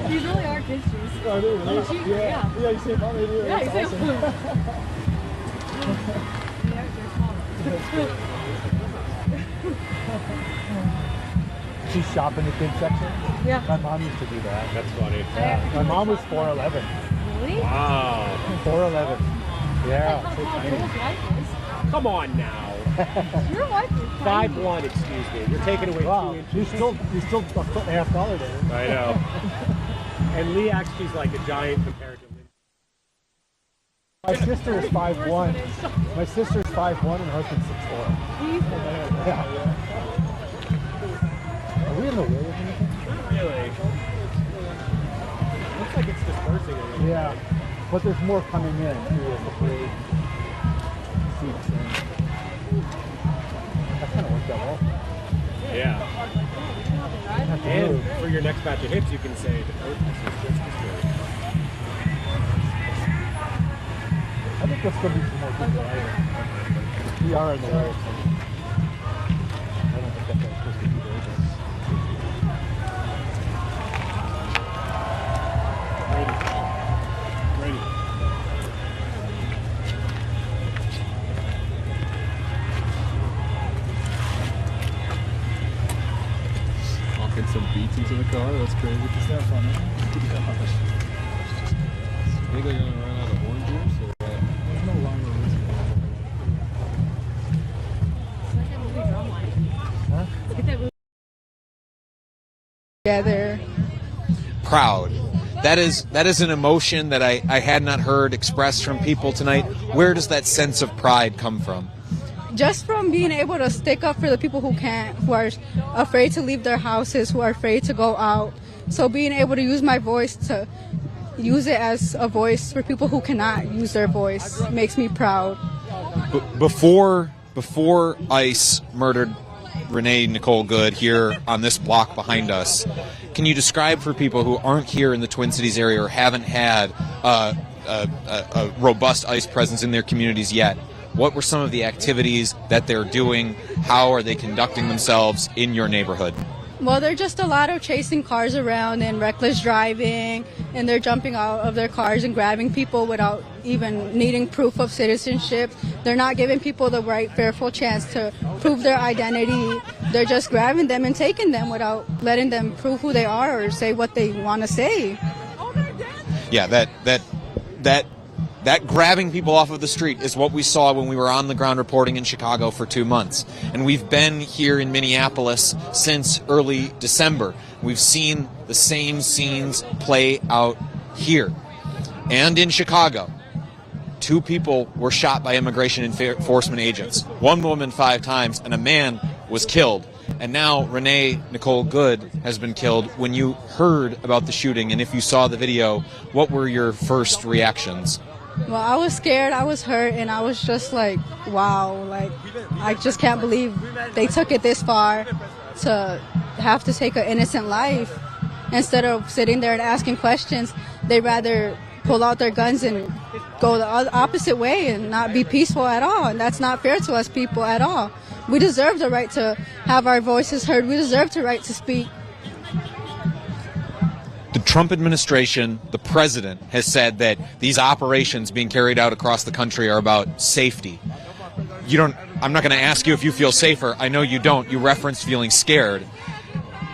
These really are kids' shoes. Oh, dude, really? Yeah. Yeah, you see them on there, dude. Yeah, That's exactly. She shop in the kids section? Yeah. My mom used to do that. That's funny. My mom was 4'11". Really? Wow. 4'11". Yeah. That's so how tiny. Joel's wife is. Come on now. Your wife is tiny. 5'1", excuse me. You're taking away Wow, 2 inches. you're still a foot and a half taller than her. I know. And Lee actually's like a giant compared to Lynn. My sister is 5'1". My sister is 5'1" and her husband's 6'4". Yeah. Are we in the way of anything? Not really. Looks like it's dispersing a little. Yeah. But there's more coming in too as the parade seeps in. That kind of worked out well. Yeah. Have to And move. for your next batch of hits, you can say the protest is just as good. I think there's going to be some more people out here. We are in the way of something. I don't think that's supposed to be there. Ready. Walking some beats into the car. That's crazy. Is that funny? I think they're gonna run out of orange juice. Or what? There's no longer reason. Huh? Look at that movie. Together. Proud. That is an emotion that I had not heard expressed from people tonight. Where does that sense of pride come from? Just from being able to stick up for the people who can't, who are afraid to leave their houses, who are afraid to go out. So being able to use my voice to use it as a voice for people who cannot use their voice makes me proud. Before ICE murdered Renee Nicole Good here on this block behind us, can you describe for people who aren't here in the Twin Cities area or haven't had a robust ICE presence in their communities yet, what were some of the activities that they're doing? How are they conducting themselves in your neighborhood? Well, they're just a lot of chasing cars around and reckless driving, and they're jumping out of their cars and grabbing people without even needing proof of citizenship. They're not giving people the right, fair, full chance to prove their identity. They're just grabbing them and taking them without letting them prove who they are or say what they want to say. Yeah, that grabbing people off of the street is what we saw when we were on the ground reporting in Chicago for 2 months. And we've been here in Minneapolis since early December. We've seen the same scenes play out here and in Chicago. 2 people were shot by immigration enforcement agents. 1 woman 5 times, and a man was killed. And now Renee Nicole Good has been killed. When you heard about the shooting and if you saw the video, what were your first reactions? Well, I was scared, I was hurt, and I was just like, wow, like, I just can't believe they took it this far to have to take an innocent life. Instead of sitting there and asking questions, they'd rather pull out their guns and go the opposite way and not be peaceful at all. And that's not fair to us people at all. We deserve the right to have our voices heard. We deserve the right to speak. The Trump administration, the president, has said that these operations being carried out across the country are about safety. I'm not going to ask you if you feel safer. I know you don't. You referenced feeling scared.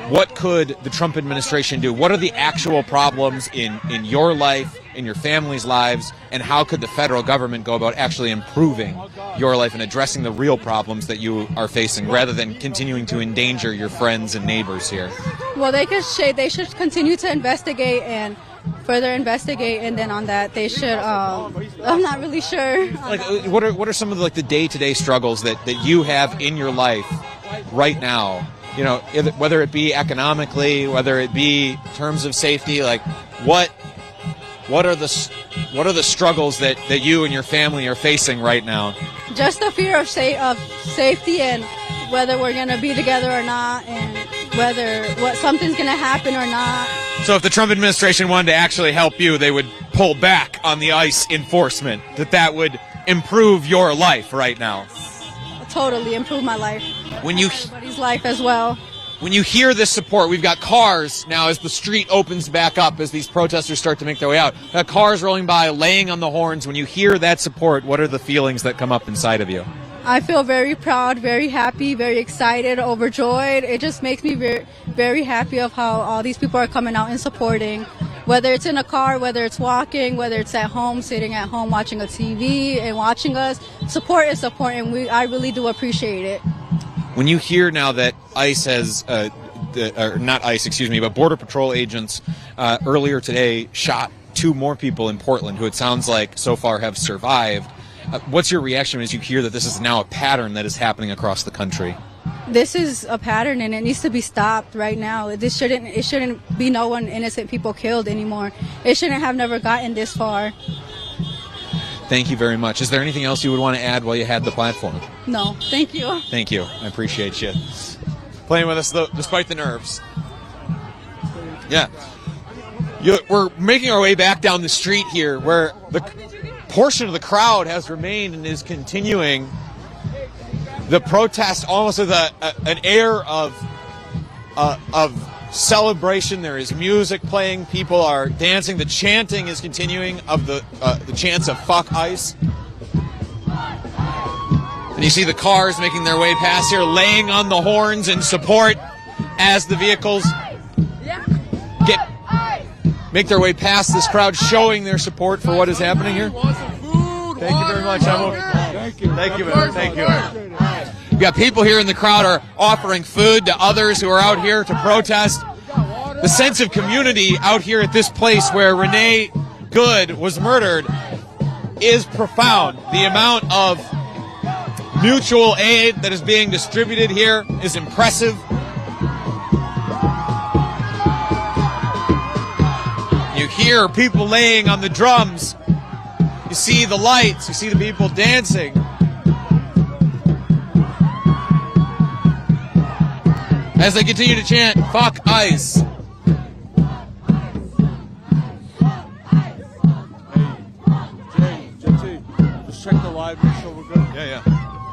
What could the Trump administration do? What are the actual problems in your life, in your family's lives, and how could the federal government go about actually improving your life and addressing the real problems that you are facing rather than continuing to endanger your friends and neighbors here? Well, they should continue to investigate and further investigate, and then on that they should, I'm not really sure. Like, what are some of the day-to-day struggles that you have in your life right now? You know, whether it be economically, whether it be in terms of safety, like what are the struggles that you and your family are facing right now? Just the fear of safety and whether we're going to be together or not, and whether something's going to happen or not. So if the Trump administration wanted to actually help you, they would pull back on the ICE enforcement, that would improve your life right now. Totally improve my life. When you Everybody's life as well. When you hear this support, we've got cars now as the street opens back up, as these protesters start to make their way out. Cars rolling by, laying on the horns. When you hear that support, what are the feelings that come up inside of you? I feel very proud, very happy, very excited, overjoyed. It just makes me very, very happy of how all these people are coming out and supporting. Whether it's in a car, whether it's walking, whether it's at home, sitting at home watching a TV and watching us. Support is support, and I really do appreciate it. When you hear now that ICE has, or not ICE, excuse me, but Border Patrol agents earlier today shot 2 more people in Portland who it sounds like so far have survived, what's your reaction as you hear that this is now a pattern that is happening across the country? This is a pattern, and it needs to be stopped right now. It shouldn't be no one innocent people killed anymore. It shouldn't have never gotten this far. Thank you very much. Is there anything else you would want to add while you had the platform? No, thank you. Thank you. I appreciate you playing with us, though, despite the nerves. Yeah. We're making our way back down the street here, where the portion of the crowd has remained and is continuing the protest almost with an air of celebration. There is music playing. People are dancing. The chanting is continuing of the chants of "Fuck ICE." And you see the cars making their way past here, laying on the horns in support as the vehicles make their way past this crowd, showing their support for what is happening here. Thank you very much. Thank you. Thank you. We've got people here in the crowd are offering food to others who are out here to protest. The sense of community out here at this place where Renee Good was murdered is profound. The amount of mutual aid that is being distributed here is impressive. You hear people laying on the drums. You see the lights. You see the people dancing. As they continue to chant, "Fuck ICE." JT, just check the live, make sure we're good. Yeah.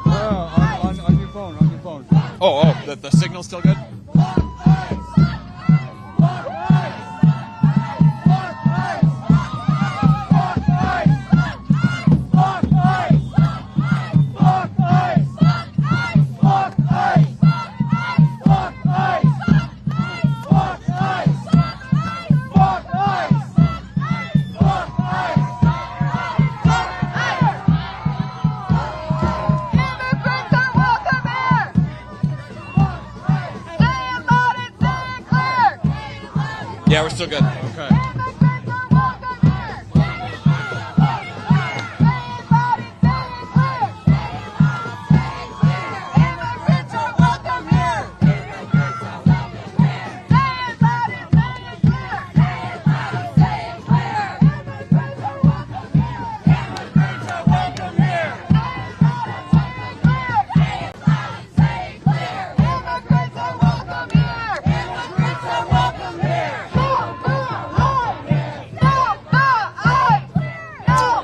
On your phone, Oh, the signal's still good? Yeah, we're still good. Okay.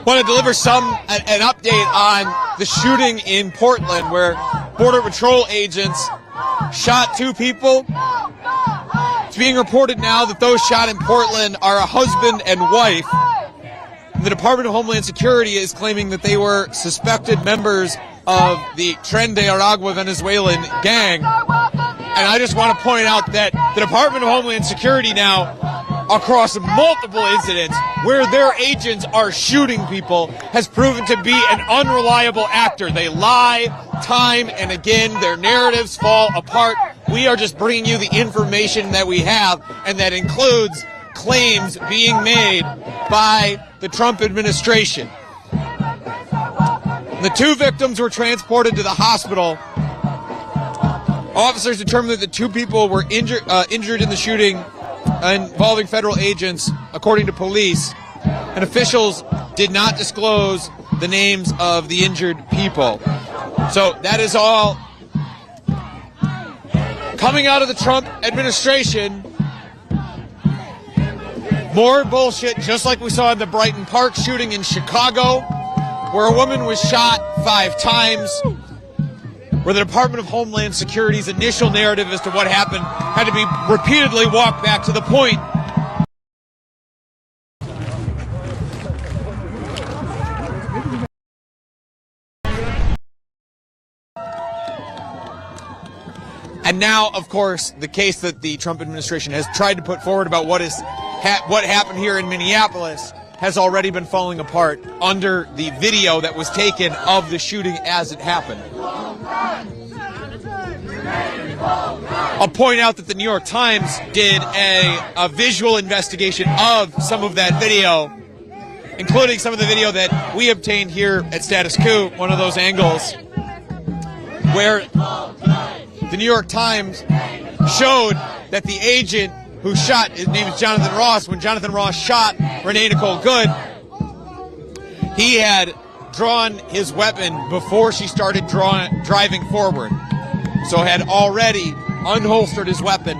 Want to deliver an update on the shooting in Portland, where Border Patrol agents shot 2 people. It's being reported now that those shot in Portland are a husband and wife. And the Department of Homeland Security is claiming that they were suspected members of the Tren de Aragua Venezuelan gang. And I just want to point out that the Department of Homeland Security now, across multiple incidents where their agents are shooting people, has proven to be an unreliable actor. They lie time and again. Their narratives fall apart. We are just bringing you the information that we have, and that includes claims being made by the Trump administration. The 2 victims were transported to the hospital. Officers determined that the 2 people were injured in the shooting involving federal agents, according to police, and officials did not disclose the names of the injured people. So that is all coming out of the Trump administration. More bullshit, just like we saw in the Brighton Park shooting in Chicago, where a woman was shot 5 times, where the Department of Homeland Security's initial narrative as to what happened had to be repeatedly walked back to the point And now, of course, the case that the Trump administration has tried to put forward about what happened here in Minneapolis has already been falling apart under the video that was taken of the shooting as it happened. I'll point out that the New York Times did a visual investigation of some of that video, including some of the video that we obtained here at Status Coup, one of those angles, where the New York Times showed that the agent who shot, his name is Jonathan Ross, when Jonathan Ross shot Renee Nicole Good, he had drawn his weapon before she started driving forward. So had already unholstered his weapon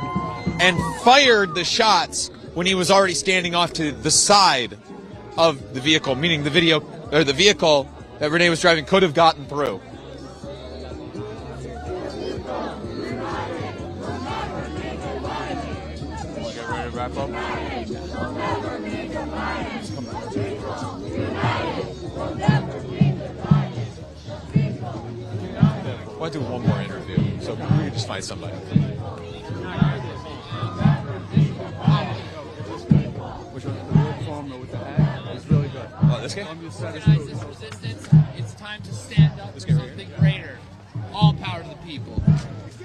and fired the shots when he was already standing off to the side of the vehicle, meaning the vehicle that Renee was driving could have gotten through. Wrap up. I want to do one more interview, so we can just find somebody. Which one? The real farmer with the hat? It's really good. Oh, this guy? Recognize this resistance. It's time to stand up for something greater. All power to the people.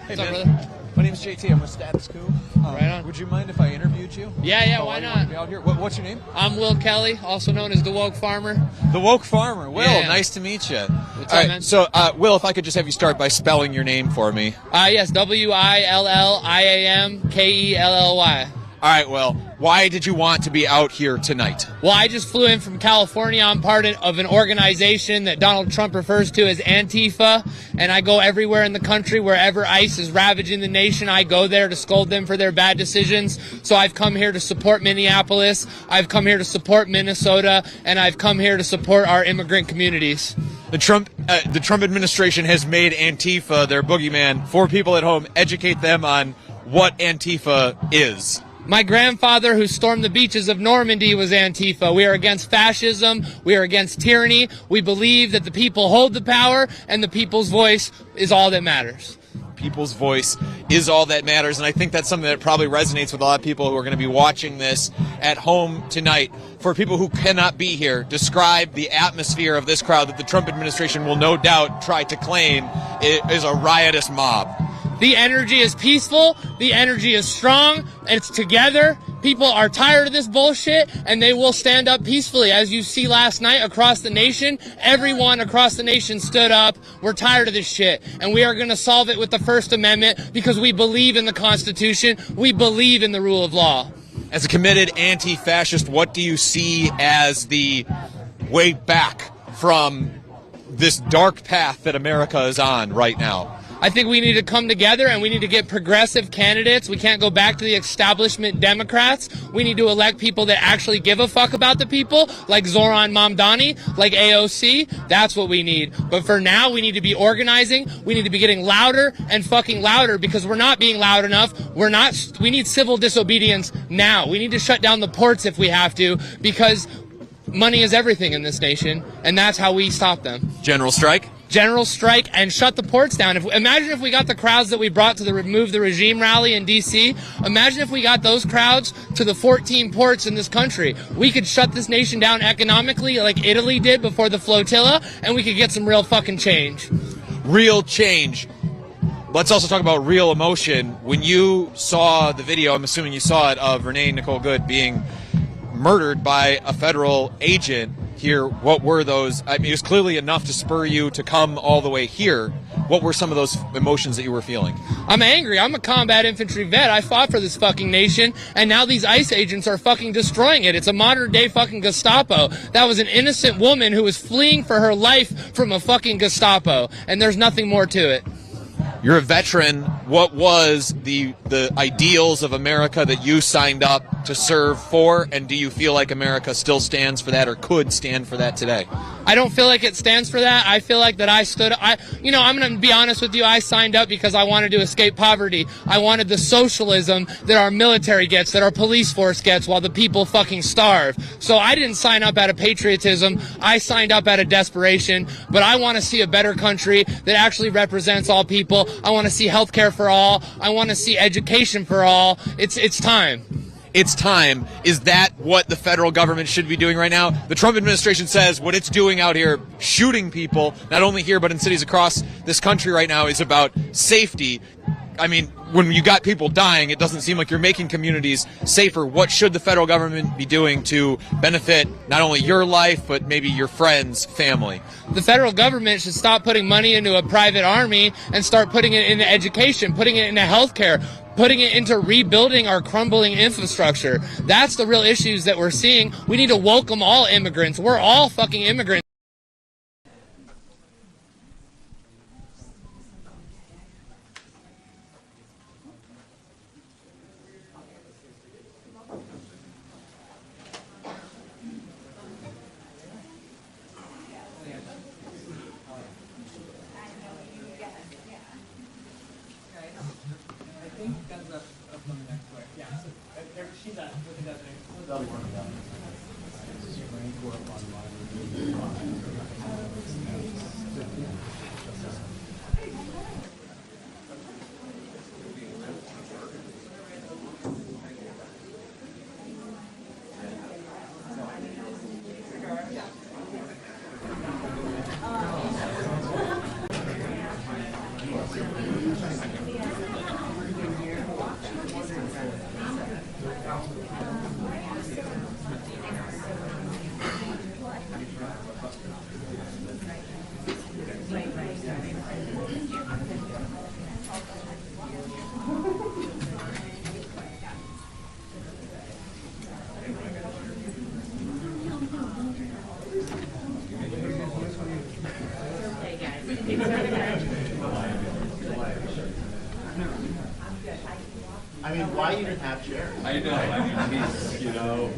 Hey, What's up, man. brother? My name's JT. I'm with Status Coup. Right on. Would you mind if I interviewed you? Yeah, why not? Be out here? What's your name? I'm Will Kelly, also known as the Woke Farmer. The Woke Farmer. Will, Yeah. nice to meet you. What's All up, right, man? so, Will, if I could just have you start by spelling your name for me. Yes, WILLIAMKELLY. All right, Will, why did you want to be out here tonight? Well, I just flew in from California. I'm part of an organization that Donald Trump refers to as Antifa, and I go everywhere in the country. Wherever ICE is ravaging the nation, I go there to scold them for their bad decisions. So I've come here to support Minneapolis, I've come here to support Minnesota, and I've come here to support our immigrant communities. The Trump administration has made Antifa their boogeyman. For people at home, educate them on what Antifa is. My grandfather, who stormed the beaches of Normandy, was Antifa. We are against fascism. We are against tyranny. We believe that the people hold the power, and the people's voice is all that matters. People's voice is all that matters, and I think that's something that probably resonates with a lot of people who are going to be watching this at home tonight. For people who cannot be here, describe the atmosphere of this crowd that the Trump administration will no doubt try to claim is a riotous mob. The energy is peaceful, the energy is strong, and it's together. People are tired of this bullshit, and they will stand up peacefully. As you see last night across the nation, everyone across the nation stood up. We're tired of this shit, and we are going to solve it with the First Amendment because we believe in the Constitution. We believe in the rule of law. As a committed anti-fascist, what do you see as the way back from this dark path that America is on right now? I think we need to come together and we need to get progressive candidates. We can't go back to the establishment Democrats. We need to elect people that actually give a fuck about the people, like Zoran Mamdani, like AOC. That's what we need. But for now, we need to be organizing. We need to be getting louder and fucking louder because we're not being loud enough. We need civil disobedience now. We need to shut down the ports if we have to because money is everything in this nation, and that's how we stop them. General strike? General strike and shut the ports down. Imagine if we got the crowds that we brought to the Remove the Regime rally in D.C. Imagine if we got those crowds to the 14 ports in this country. We could shut this nation down economically like Italy did before the flotilla, and we could get some real fucking change. Real change. Let's also talk about real emotion. When you saw the video, I'm assuming you saw it, of Renee Nicole Good being murdered by a federal agent here, what were those? I mean, it was clearly enough to spur you to come all the way here. What were some of those emotions that you were feeling? I'm angry. I'm a combat infantry vet. I fought for this fucking nation, and now these ICE agents are fucking destroying it. It's a modern-day fucking Gestapo. That was an innocent woman who was fleeing for her life from a fucking Gestapo, and there's nothing more to it. You're a veteran. What was the ideals of America that you signed up to serve for, and do you feel like America still stands for that or could stand for that today? I don't feel like it stands for that. I feel like that I'm going to be honest with you, I signed up because I wanted to escape poverty. I wanted the socialism that our military gets, that our police force gets while the people fucking starve. So I didn't sign up out of patriotism. I signed up out of desperation, but I want to see a better country that actually represents all people. I want to see healthcare for all. I want to see education for all. It's time. It's time. Is that what the federal government should be doing right now? The Trump administration says what it's doing out here, shooting people, not only here but in cities across this country right now, is about safety. I mean, when you got people dying, it doesn't seem like you're making communities safer. What should the federal government be doing to benefit not only your life, but maybe your friends, family? The federal government should stop putting money into a private army and start putting it into education, putting it into healthcare, putting it into rebuilding our crumbling infrastructure. That's the real issues that we're seeing. We need to welcome all immigrants. We're all fucking immigrants. I mean, why even have chairs? I know. I mean, he's, you know.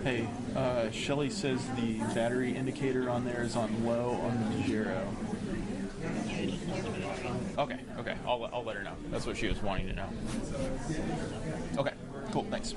Hey, Shelly says the battery indicator on there is on low on the Giro. Okay, I'll let her know. That's what she was wanting to know. Okay, cool, thanks.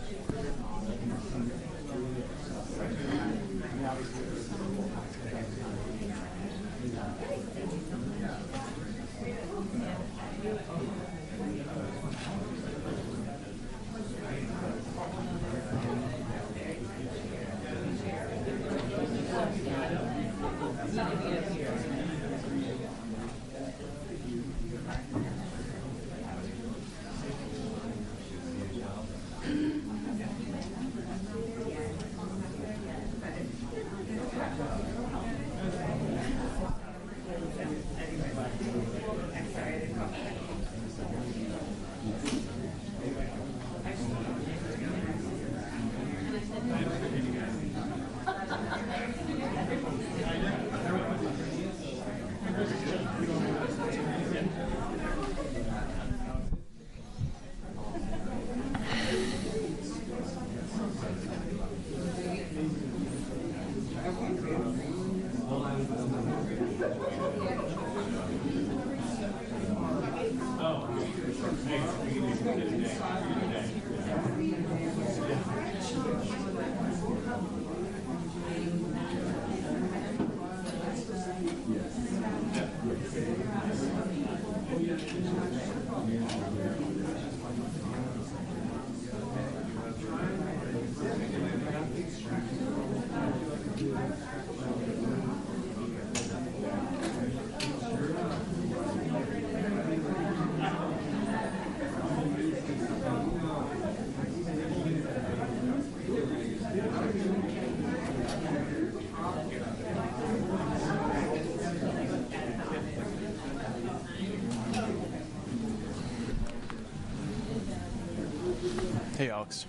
Hey, Alex.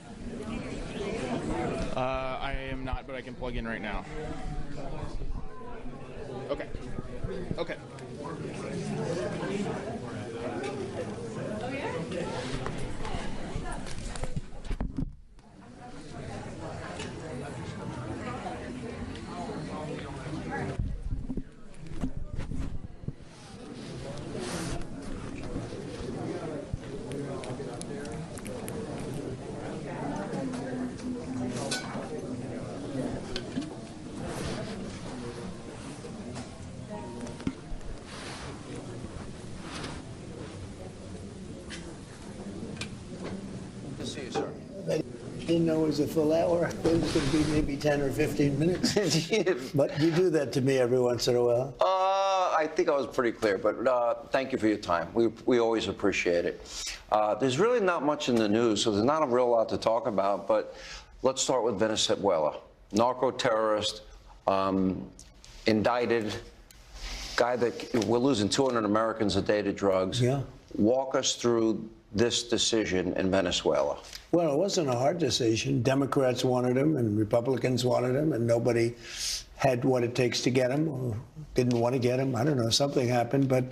I am not, but I can plug in right now. Okay. Okay. See you, sir. Didn't know it was a full hour. It was going to be maybe 10 or 15 minutes. But you do that to me every once in a while. I think I was pretty clear, but thank you for your time. We always appreciate it. There's really not much in the news, so there's not a real lot to talk about, but let's start with Venezuela. Narco-terrorist, indicted, guy that we're losing 200 Americans a day to drugs. Yeah. Walk us through this decision in Venezuela. Well, it wasn't a hard decision. Democrats wanted him and Republicans wanted him, and nobody had what it takes to get him or didn't want to get him. I don't know, something happened, but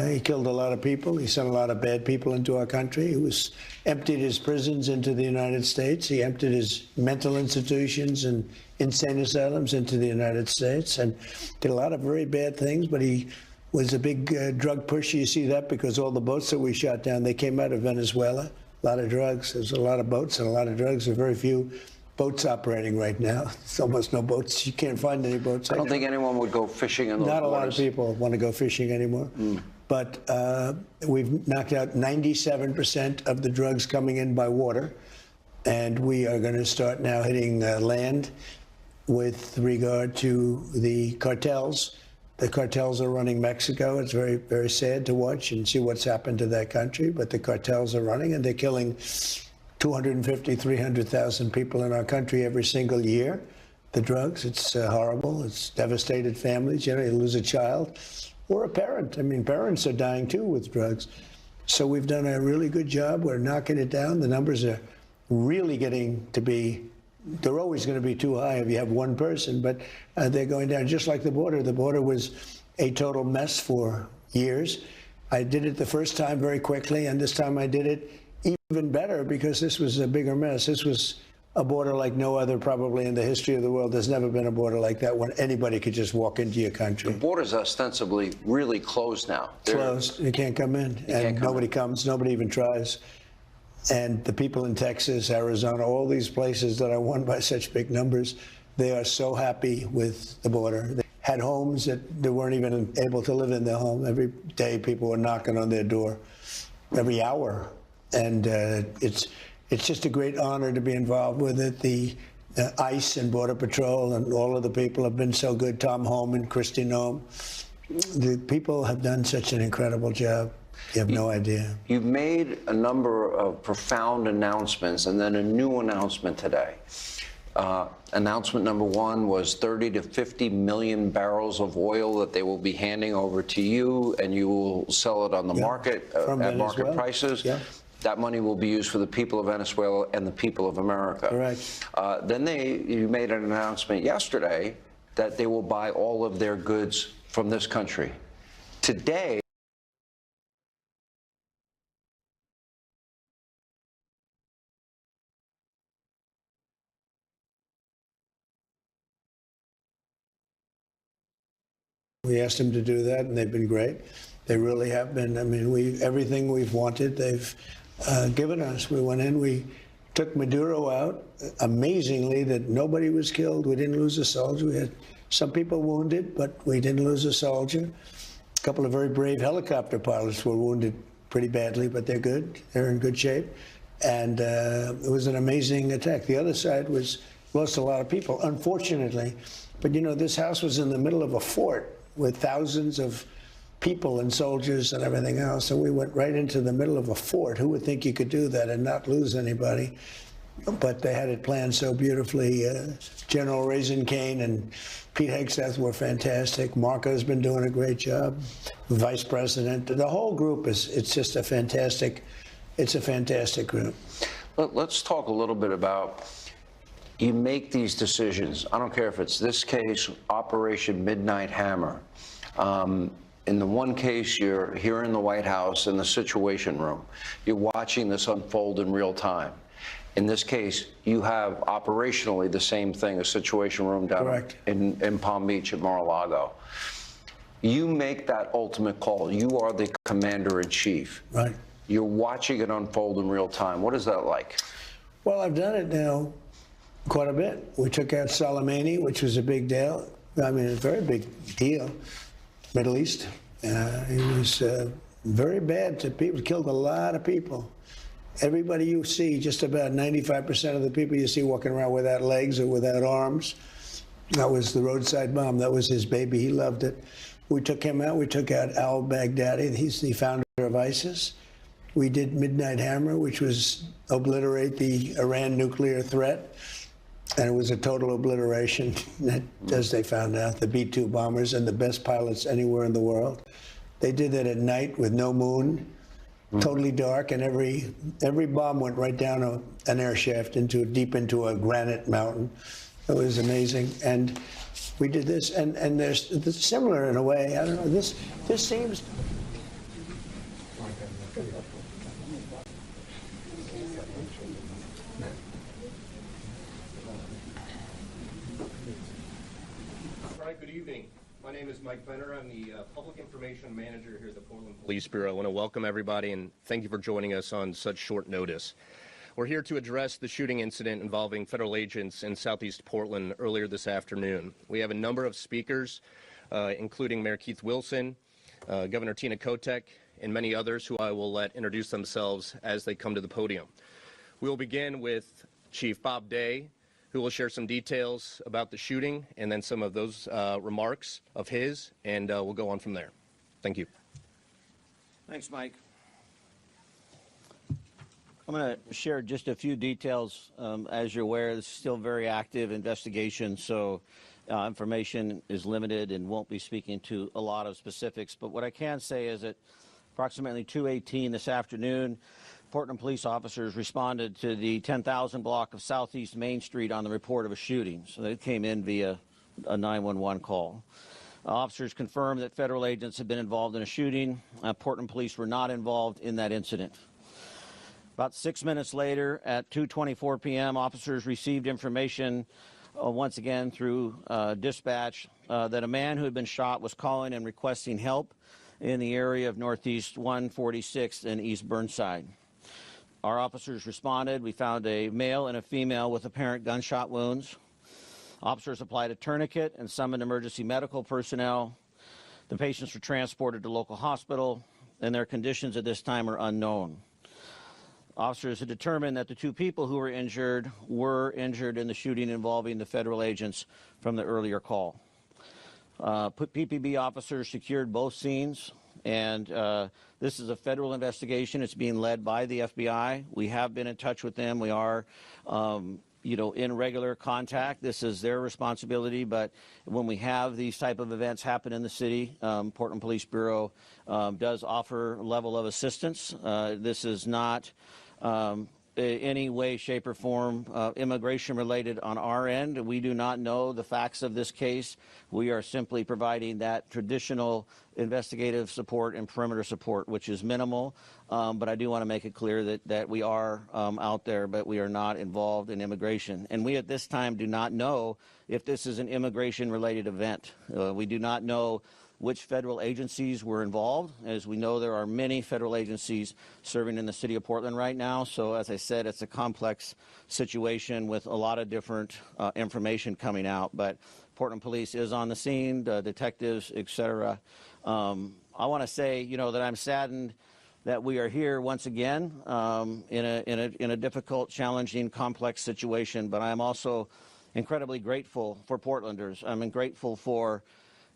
he killed a lot of people. He sent a lot of bad people into our country. He emptied his prisons into the United States. He emptied his mental institutions and insane asylums into the United States and did a lot of very bad things, but he was a big drug pusher. You see that because all the boats that we shot down, they came out of Venezuela. A lot of drugs. There's a lot of boats and a lot of drugs. There are very few boats operating right now. There's almost no boats. You can't find any boats. I don't think anyone would go fishing in those Not a lot of waters. people want to go fishing anymore. But we've knocked out 97% of the drugs coming in by water. And we are going to start now hitting land with regard to the cartels. The cartels are running Mexico. It's very, very sad to watch and see what's happened to that country. But the cartels are running, and they're killing 250, 300,000 people in our country every single year. The drugs, it's horrible. It's devastated families. You know, you lose a child or a parent. I mean, parents are dying, too, with drugs. So we've done a really good job. We're knocking it down. The numbers are really getting to be, they're always going to be too high if you have one person, but they're going down just like the border. The border was a total mess for years. I did it the first time very quickly, and this time I did it even better because this was a bigger mess. This was a border like no other probably in the history of the world. There's never been a border like that when anybody could just walk into your country. The border's ostensibly really closed now. Closed. You can't come in. And nobody comes. Nobody even tries. And the people in Texas, Arizona, all these places that are won by such big numbers, they are so happy with the border. They had homes that they weren't even able to live in their home. Every day people were knocking on their door, every hour. And it's just a great honor to be involved with it. The ICE and Border Patrol and all of the people have been so good. Tom Homan, Kristi Noem. The people have done such an incredible job. You have no idea. You've made a number of profound announcements and then a new announcement today. Announcement number one was 30 to 50 million barrels of oil that they will be handing over to you, and you will sell it on the market at market prices. Yeah. That money will be used for the people of Venezuela and the people of America. Correct. Then you made an announcement yesterday that they will buy all of their goods from this country. Today, we asked them to do that, and they've been great. They really have been. I mean, everything we've wanted, they've given us. We went in, we took Maduro out. Amazingly, that nobody was killed. We didn't lose a soldier. We had some people wounded, but we didn't lose a soldier. A couple of very brave helicopter pilots were wounded pretty badly, but they're good. They're in good shape. And it was an amazing attack. The other side lost a lot of people, unfortunately. But, you know, this house was in the middle of a fort with thousands of people and soldiers and everything else. And we went right into the middle of a fort. Who would think you could do that and not lose anybody? But they had it planned so beautifully. General Raisin Kane and Pete Hegseth were fantastic. Marco's been doing a great job. Vice President. The whole group it's just a fantastic group. Let's talk a little bit about, you make these decisions. I don't care if it's this case, Operation Midnight Hammer. In the one case, you're here in the White House in the Situation Room. You're watching this unfold in real time. In this case, you have operationally the same thing, a Situation Room down in Palm Beach at Mar-a-Lago. You make that ultimate call. You are the commander-in-chief. Right. You're watching it unfold in real time. What is that like? Well, I've done it now quite a bit. We took out Soleimani, which was a big deal. I mean, a very big deal. Middle East. It was very bad to people. Killed a lot of people. Everybody you see, just about 95% of the people you see walking around without legs or without arms, that was the roadside bomb. That was his baby. He loved it. We took him out. We took out al-Baghdadi. He's the founder of ISIS. We did Midnight Hammer, which was obliterate the Iran nuclear threat. And it was a total obliteration, as they found out. The B-2 bombers and the best pilots anywhere in the world. They did that at night with no moon, totally dark, and every bomb went right down an air shaft deep into a granite mountain. It was amazing. And we did this, and there's similar in a way. I don't know. This seems. Good evening. My name is Mike Benner. I'm the Public Information Manager here at the Portland Police Bureau. I want to welcome everybody and thank you for joining us on such short notice. We're here to address the shooting incident involving federal agents in southeast Portland earlier this afternoon. We have a number of speakers, including Mayor Keith Wilson, Governor Tina Kotek, and many others who I will let introduce themselves as they come to the podium. We will begin with Chief Bob Day, who will share some details about the shooting and then some of those remarks of his, and we'll go on from there. Thank you. Thanks, Mike. I'm going to share just a few details. As you're aware, this is still a very active investigation, so information is limited and won't be speaking to a lot of specifics. But what I can say is that approximately 2:18 this afternoon, Portland police officers responded to the 10,000 block of Southeast Main Street on the report of a shooting. So they came in via a 911 call. Officers confirmed that federal agents had been involved in a shooting. Portland police were not involved in that incident. About 6 minutes later, at 2:24 p.m., officers received information once again through dispatch that a man who had been shot was calling and requesting help in the area of Northeast 146th and East Burnside. Our officers responded. We found a male and a female with apparent gunshot wounds. Officers applied a tourniquet and summoned emergency medical personnel. The patients were transported to local hospital, and their conditions at this time are unknown. Officers had determined that the two people who were injured in the shooting involving the federal agents from the earlier call. PPB officers secured both scenes, and this is a federal investigation. It's being led by the FBI. We have been in touch with them. We are, in regular contact. This is their responsibility, but when we have these type of events happen in the city, Portland Police Bureau does offer a level of assistance. This is not any way, shape, or form immigration related on our end. We do not know the facts of this case. We are simply providing that traditional investigative support and perimeter support, which is minimal, but I do want to make it clear that we are out there, but we are not involved in immigration. And we at this time do not know if this is an immigration related event. We do not know which federal agencies were involved. As we know, there are many federal agencies serving in the city of Portland right now. So as I said, it's a complex situation with a lot of different information coming out. But Portland Police is on the scene, detectives, etc. I want to say, that I'm saddened that we are here once again in a difficult, challenging, complex situation. But I'm also incredibly grateful for Portlanders. I'm grateful for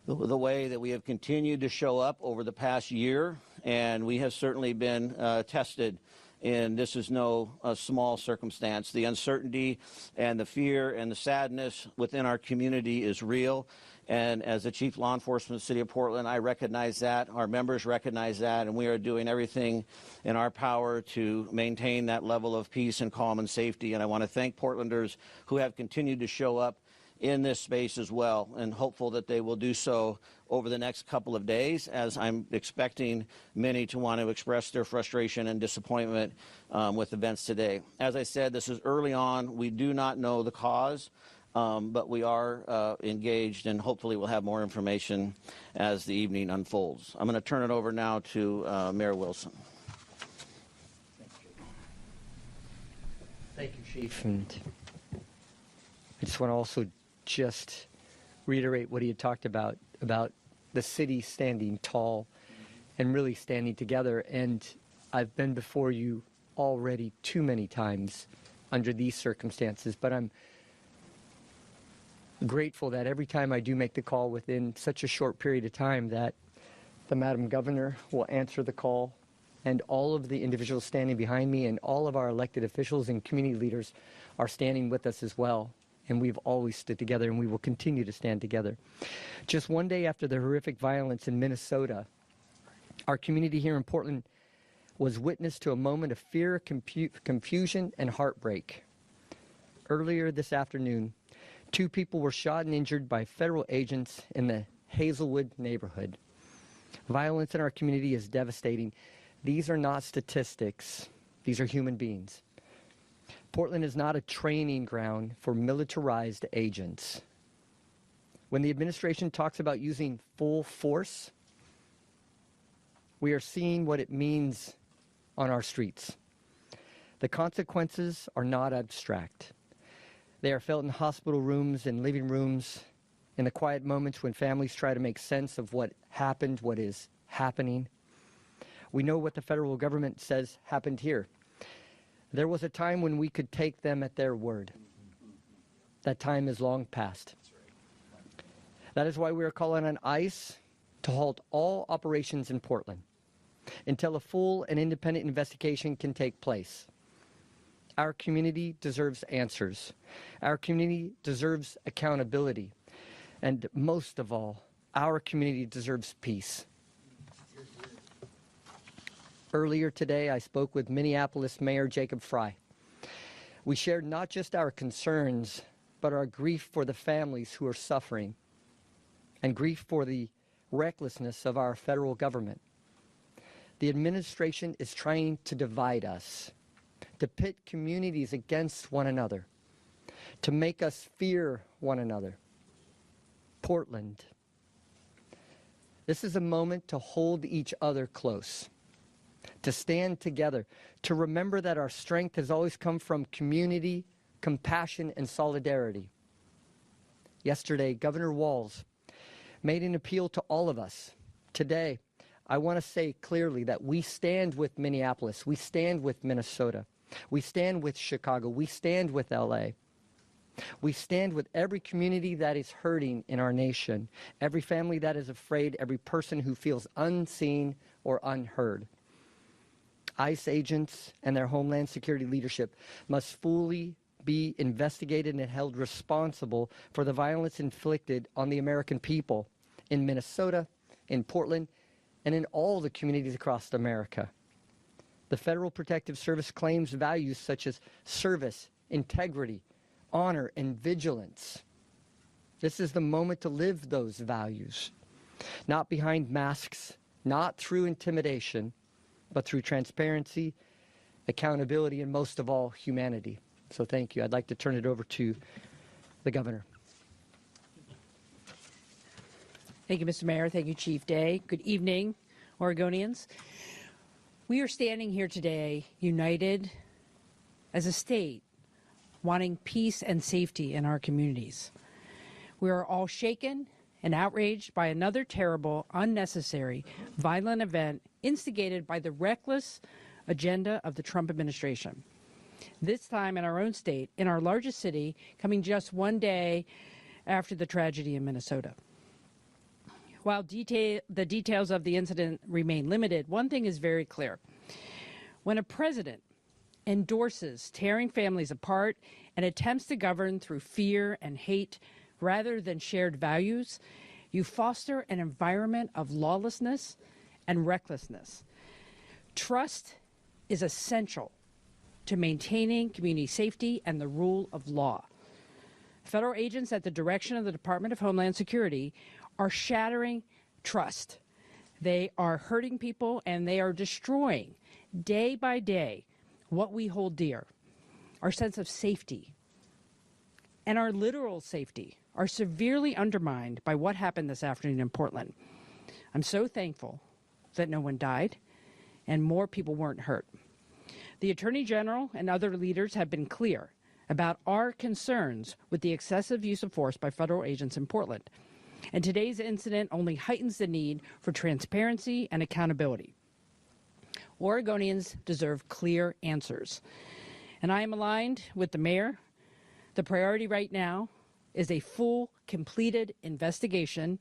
the way that we have continued to show up over the past year, and we have certainly been tested, and this is no small circumstance. The uncertainty and the fear and the sadness within our community is real, and as the Chief Law Enforcement of the City of Portland, I recognize that, our members recognize that, and we are doing everything in our power to maintain that level of peace and calm and safety. And I want to thank Portlanders who have continued to show up in this space as well, and hopeful that they will do so over the next couple of days, as I'm expecting many to want to express their frustration and disappointment with events today. As I said, this is early on. We do not know the cause, but we are engaged, and hopefully we'll have more information as the evening unfolds. I'm going to turn it over now to Mayor Wilson. Thank you, Chief. And I just want to also just reiterate what he had talked about the city standing tall and really standing together. And I've been before you already too many times under these circumstances, but I'm grateful that every time I do make the call within such a short period of time, that the Madam Governor will answer the call, and all of the individuals standing behind me and all of our elected officials and community leaders are standing with us as well. And we've always stood together, and we will continue to stand together. Just one day after the horrific violence in Minnesota, our community here in Portland was witness to a moment of fear, confusion, and heartbreak. Earlier this afternoon, 2 people were shot and injured by federal agents in the Hazelwood neighborhood. Violence in our community is devastating. These are not statistics. These are human beings. Portland is not a training ground for militarized agents. When the administration talks about using full force, we are seeing what it means on our streets. The consequences are not abstract. They are felt in hospital rooms and living rooms, in the quiet moments when families try to make sense of what happened, what is happening. We know what the federal government says happened here. There was a time when we could take them at their word. That time is long past. That is why we are calling on ICE to halt all operations in Portland until a full and independent investigation can take place. Our community deserves answers. Our community deserves accountability. And most of all, our community deserves peace. Earlier today, I spoke with Minneapolis Mayor Jacob Frey. We shared not just our concerns, but our grief for the families who are suffering, and grief for the recklessness of our federal government. The administration is trying to divide us. to pit communities against one another, to make us fear one another. Portland. This is a moment to hold each other close, to stand together, to remember that our strength has always come from community, compassion, and solidarity. Yesterday, Governor Walz made an appeal to all of us. Today, I want to say clearly that we stand with Minneapolis, we stand with Minnesota, we stand with Chicago, we stand with LA. We stand with every community that is hurting in our nation, every family that is afraid, every person who feels unseen or unheard. ICE agents and their Homeland Security leadership must fully be investigated and held responsible for the violence inflicted on the American people in Minnesota, in Portland, and in all the communities across America. The Federal Protective Service claims values such as service, integrity, honor, and vigilance. This is the moment to live those values, not behind masks, not through intimidation, but through transparency, accountability, and most of all, humanity. So thank you. I'd like to turn it over to the governor. Thank you, Mr. Mayor. Thank you, Chief Day. Good evening, Oregonians. We are standing here today united as a state, wanting peace and safety in our communities. We are all shaken and outraged by another terrible, unnecessary, violent event instigated by the reckless agenda of the Trump administration. This time in our own state, in our largest city, coming just one day after the tragedy in Minnesota. While the details of the incident remain limited, one thing is very clear. When a president endorses tearing families apart and attempts to govern through fear and hate rather than shared values, you foster an environment of lawlessness and recklessness. Trust is essential to maintaining community safety and the rule of law. Federal agents at the direction of the Department of Homeland Security are shattering trust. They are hurting people and they are destroying day by day what we hold dear. Our sense of safety and our literal safety are severely undermined by what happened this afternoon in Portland. I'm so thankful that no one died and more people weren't hurt. The Attorney General and other leaders have been clear about our concerns with the excessive use of force by federal agents in Portland. And today's incident only heightens the need for transparency and accountability. Oregonians deserve clear answers. And I am aligned with the mayor. The priority right now is a full, completed investigation,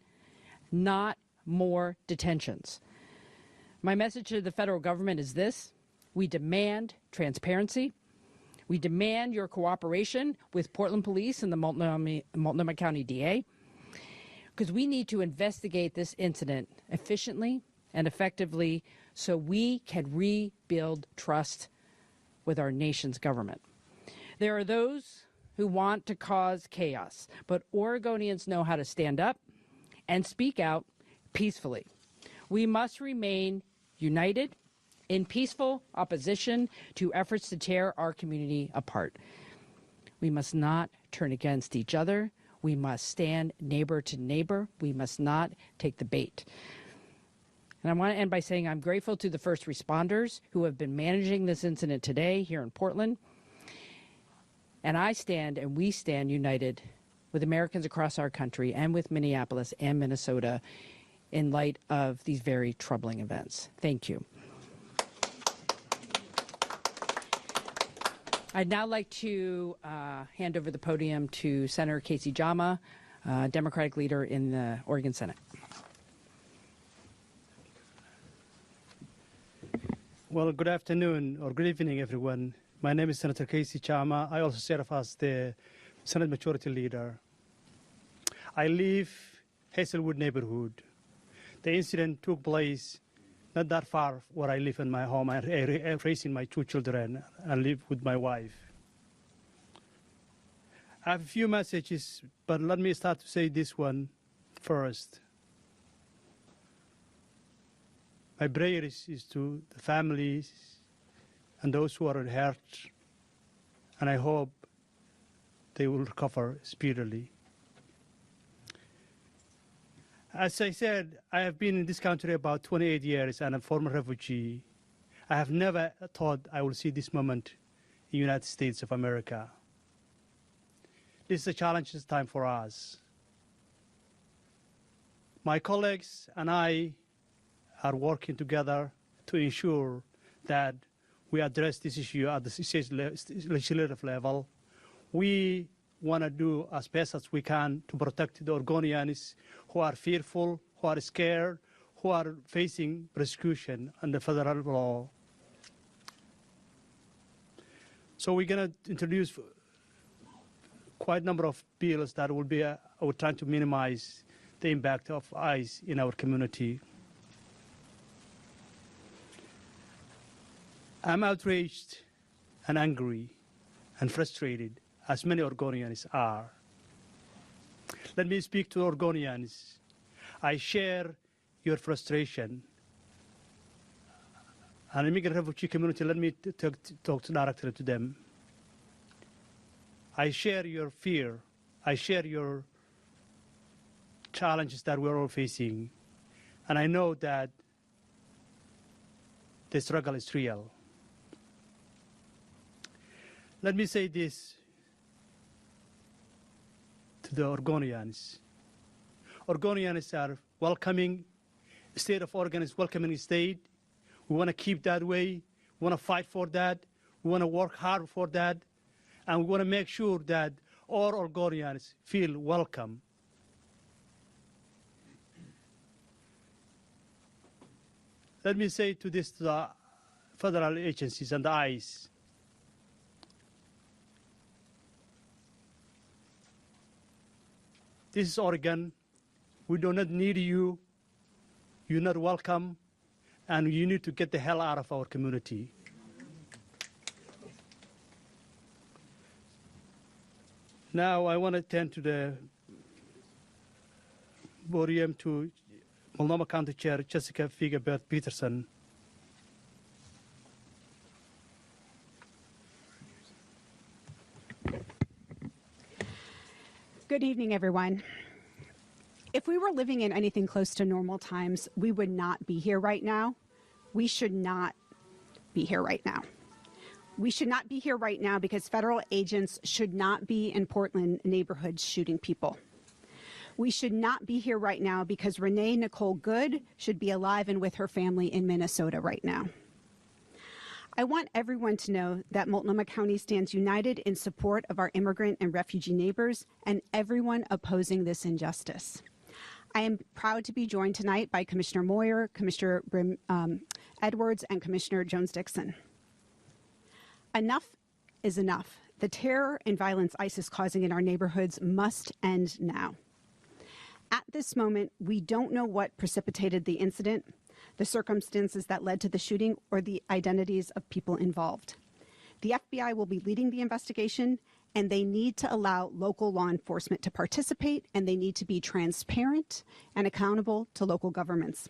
not more detentions. My message to the federal government is this: we demand transparency. We demand your cooperation with Portland Police and the Multnomah County DA, because we need to investigate this incident efficiently and effectively so we can rebuild trust with our nation's government. There are those who want to cause chaos, but Oregonians know how to stand up and speak out peacefully. We must remain united in peaceful opposition to efforts to tear our community apart. We must not turn against each other. We must stand neighbor to neighbor. We must not take the bait. And I want to end by saying I'm grateful to the first responders who have been managing this incident today here in Portland. And I stand and we stand united with Americans across our country and with Minneapolis and Minnesota in light of these very troubling events. Thank you. I'd now like to hand over the podium to Senator Casey Jama, Democratic leader in the Oregon Senate. Well, good afternoon or good evening, everyone. My name is Senator Casey Jama. I also serve as the Senate Majority Leader. I live Hazelwood neighborhood. The incident took place not that far where I live in my home. I'm raising my two children and live with my wife. I have a few messages, but let me start to say this one first. My prayer is to the families and those who are hurt, and I hope they will recover speedily. As I said, I have been in this country about 28 years and I'm a former refugee. I have never thought I will see this moment in the United States of America. This is a challenging time for us. My colleagues and I are working together to ensure that we address this issue at the state legislative level. We want to do as best as we can to protect the Oregonians who are fearful, who are scared, who are facing persecution under federal law. So we're going to introduce quite a number of bills that will be trying to minimize the impact of ICE in our community. I'm outraged and angry and frustrated, as many Oregonians are. Let me speak to Oregonians. I share your frustration. And immigrant refugee community, let me talk directly to them. I share your fear. I share your challenges that we're all facing. And I know that the struggle is real. Let me say this to the Oregonians. Oregonians are welcoming. The state of Oregon is welcoming state. We want to keep that way. We want to fight for that. We want to work hard for that. And we want to make sure that all Oregonians feel welcome. Let me say to this to the federal agencies and the ICE. This is Oregon. We do not need you. You're not welcome. And you need to get the hell out of our community. Now I want to turn to the podium to Multnomah County Chair Jessica Figa Peterson. Good evening, everyone. If we were living in anything close to normal times, we would not be here right now. We should not be here right now. We should not be here right now because federal agents should not be in Portland neighborhoods shooting people. We should not be here right now because Renee Nicole Good should be alive and with her family in Minnesota right now. I want everyone to know that Multnomah County stands united in support of our immigrant and refugee neighbors and everyone opposing this injustice. I am proud to be joined tonight by Commissioner Moyer, Commissioner Edwards, and Commissioner Jones-Dixon. Enough is enough. The terror and violence ICE is causing in our neighborhoods must end now. At this moment, we don't know what precipitated the incident, the circumstances that led to the shooting, or the identities of people involved. The FBI will be leading the investigation, and they need to allow local law enforcement to participate, and they need to be transparent and accountable to local governments.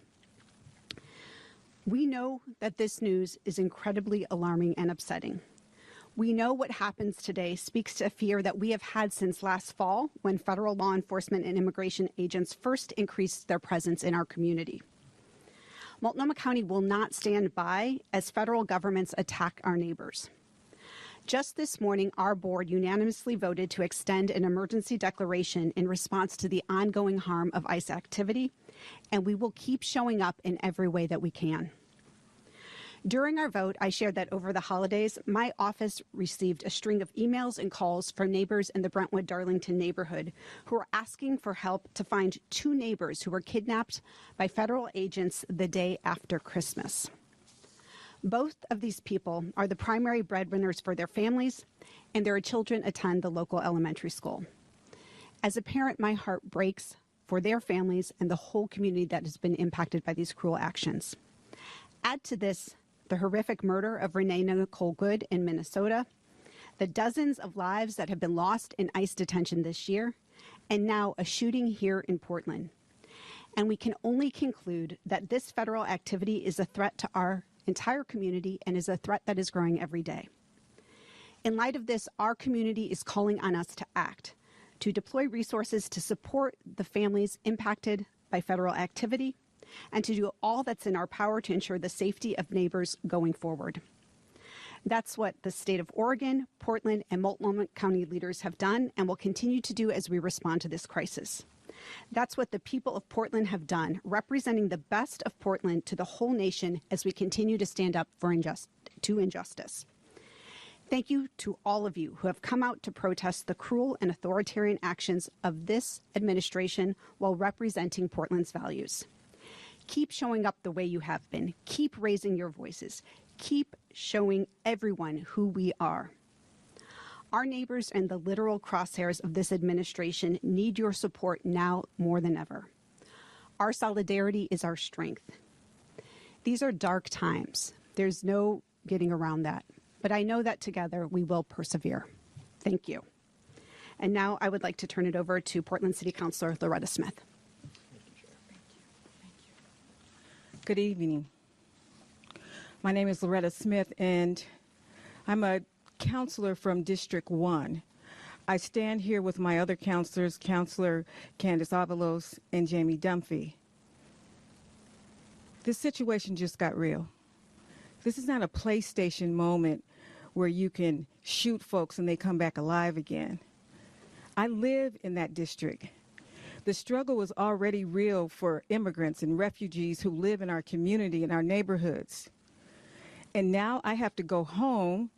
We know that this news is incredibly alarming and upsetting. We know what happens today speaks to a fear that we have had since last fall when federal law enforcement and immigration agents first increased their presence in our community. Multnomah County will not stand by as federal governments attack our neighbors. Just this morning, our board unanimously voted to extend an emergency declaration in response to the ongoing harm of ICE activity, and we will keep showing up in every way that we can. During our vote, I shared that over the holidays, my office received a string of emails and calls from neighbors in the Brentwood-Darlington neighborhood who were asking for help to find 2 neighbors who were kidnapped by federal agents the day after Christmas. Both of these people are the primary breadwinners for their families, and their children attend the local elementary school. As a parent, my heart breaks for their families and the whole community that has been impacted by these cruel actions. Add to this the horrific murder of Renee Nicole Good in Minnesota, the dozens of lives that have been lost in ICE detention this year, and now a shooting here in Portland. And we can only conclude that this federal activity is a threat to our entire community and is a threat that is growing every day. In light of this, our community is calling on us to act, to deploy resources to support the families impacted by federal activity, and to do all that's in our power to ensure the safety of neighbors going forward. That's what the state of Oregon, Portland, and Multnomah County leaders have done and will continue to do as we respond to this crisis. That's what the people of Portland have done, representing the best of Portland to the whole nation as we continue to stand up for injustice. Thank you to all of you who have come out to protest the cruel and authoritarian actions of this administration while representing Portland's values. Keep showing up the way you have been. Keep raising your voices. Keep showing everyone who we are. Our neighbors and the literal crosshairs of this administration need your support now more than ever. Our solidarity is our strength. These are dark times. There's no getting around that. But I know that together we will persevere. Thank you. And now I would like to turn it over to Portland City Councilor Loretta Smith. Good evening. My name is Loretta Smith, and I'm a counselor from District 1. I stand here with my other counselors, Counselor Candace Avalos and Jamie Dunphy. This situation just got real. This is not a PlayStation moment where you can shoot folks and they come back alive again. I live in that district. The struggle was already real for immigrants and refugees who live in our community, in our neighborhoods. And now I have to go home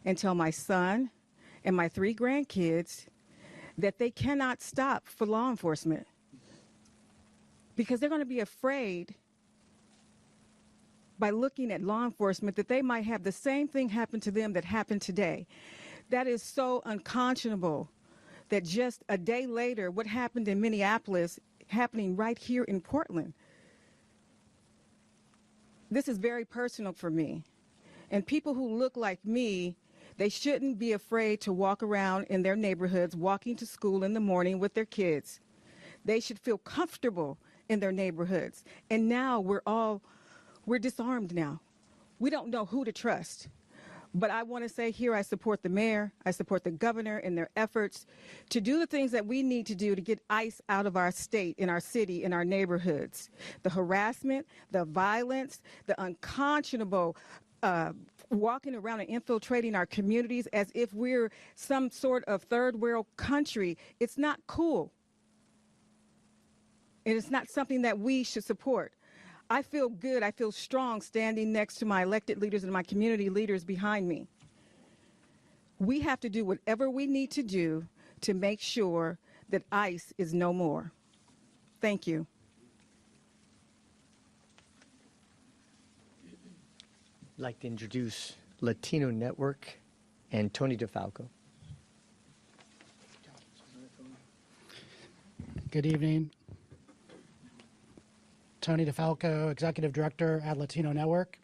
and tell my son and my 3 grandkids that they cannot stop for law enforcement because they're going to be afraid by looking at law enforcement that they might have the same thing happen to them that happened today. That is so unconscionable that just a day later, what happened in Minneapolis happening right here in Portland. This is very personal for me. And people who look like me, they shouldn't be afraid to walk around in their neighborhoods, walking to school in the morning with their kids. They should feel comfortable in their neighborhoods. And now we're disarmed now. We don't know who to trust. But I want to say here, I support the mayor, I support the governor in their efforts to do the things that we need to do to get ICE out of our state, in our city, in our neighborhoods. The harassment, the violence, the unconscionable walking around and infiltrating our communities as if we're some sort of third world country. It's not cool. And it's not something that we should support. I feel good, I feel strong standing next to my elected leaders and my community leaders behind me. We have to do whatever we need to do to make sure that ICE is no more. Thank you. I'd like to introduce Latino Network and Tony DeFalco. Good evening. Tony DeFalco, Executive Director at Latino Network.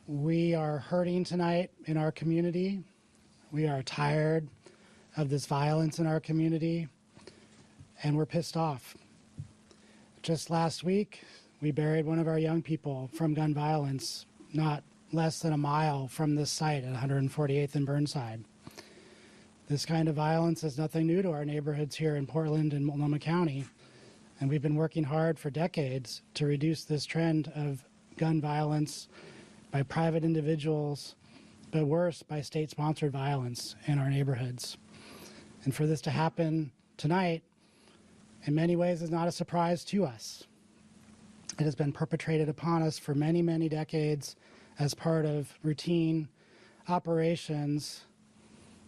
We are hurting tonight in our community. We are tired of this violence in our community, and we're pissed off. Just last week, we buried one of our young people from gun violence, not less than a mile from this site at 148th and Burnside. This kind of violence is nothing new to our neighborhoods here in Portland and Multnomah County. And we've been working hard for decades to reduce this trend of gun violence by private individuals, but worse, by state-sponsored violence in our neighborhoods. And for this to happen tonight, in many ways, is not a surprise to us. It has been perpetrated upon us for many, many decades as part of routine operations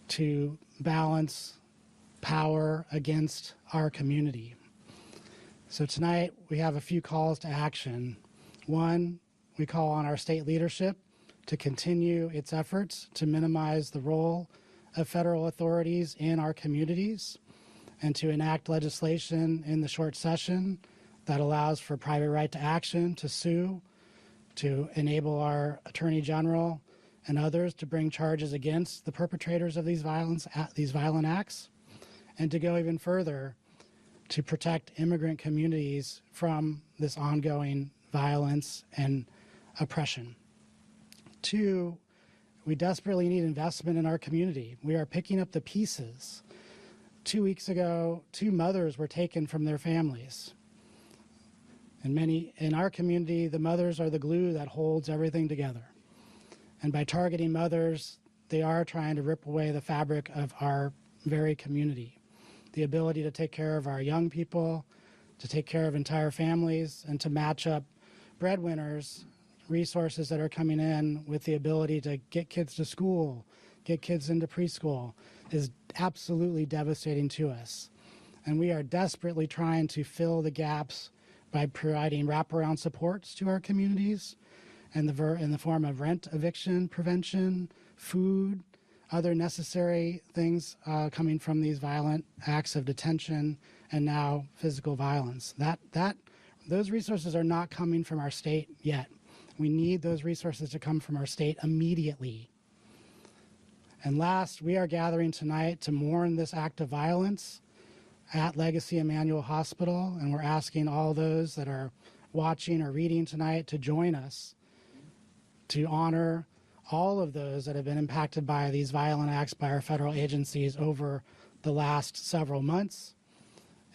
to balance power against our community. So tonight we have a few calls to action. One, we call on our state leadership to continue its efforts to minimize the role of federal authorities in our communities and to enact legislation in the short session that allows for private right to action, to sue, to enable our Attorney General and others to bring charges against the perpetrators of these violent acts, and to go even further to protect immigrant communities from this ongoing violence and oppression. Two, we desperately need investment in our community. We are picking up the pieces. 2 weeks ago, 2 mothers were taken from their families. And in our community, the mothers are the glue that holds everything together. And by targeting mothers, they are trying to rip away the fabric of our very community. The ability to take care of our young people, to take care of entire families, and to match up breadwinners, resources that are coming in with the ability to get kids to school, get kids into preschool, is absolutely devastating to us. And we are desperately trying to fill the gaps by providing wraparound supports to our communities in the form of rent eviction prevention, food, other necessary things coming from these violent acts of detention and now physical violence. Those resources are not coming from our state yet. We need those resources to come from our state immediately. And last, we are gathering tonight to mourn this act of violence at Legacy Emmanuel Hospital, and we're asking all those that are watching or reading tonight to join us to honor all of those that have been impacted by these violent acts by our federal agencies over the last several months,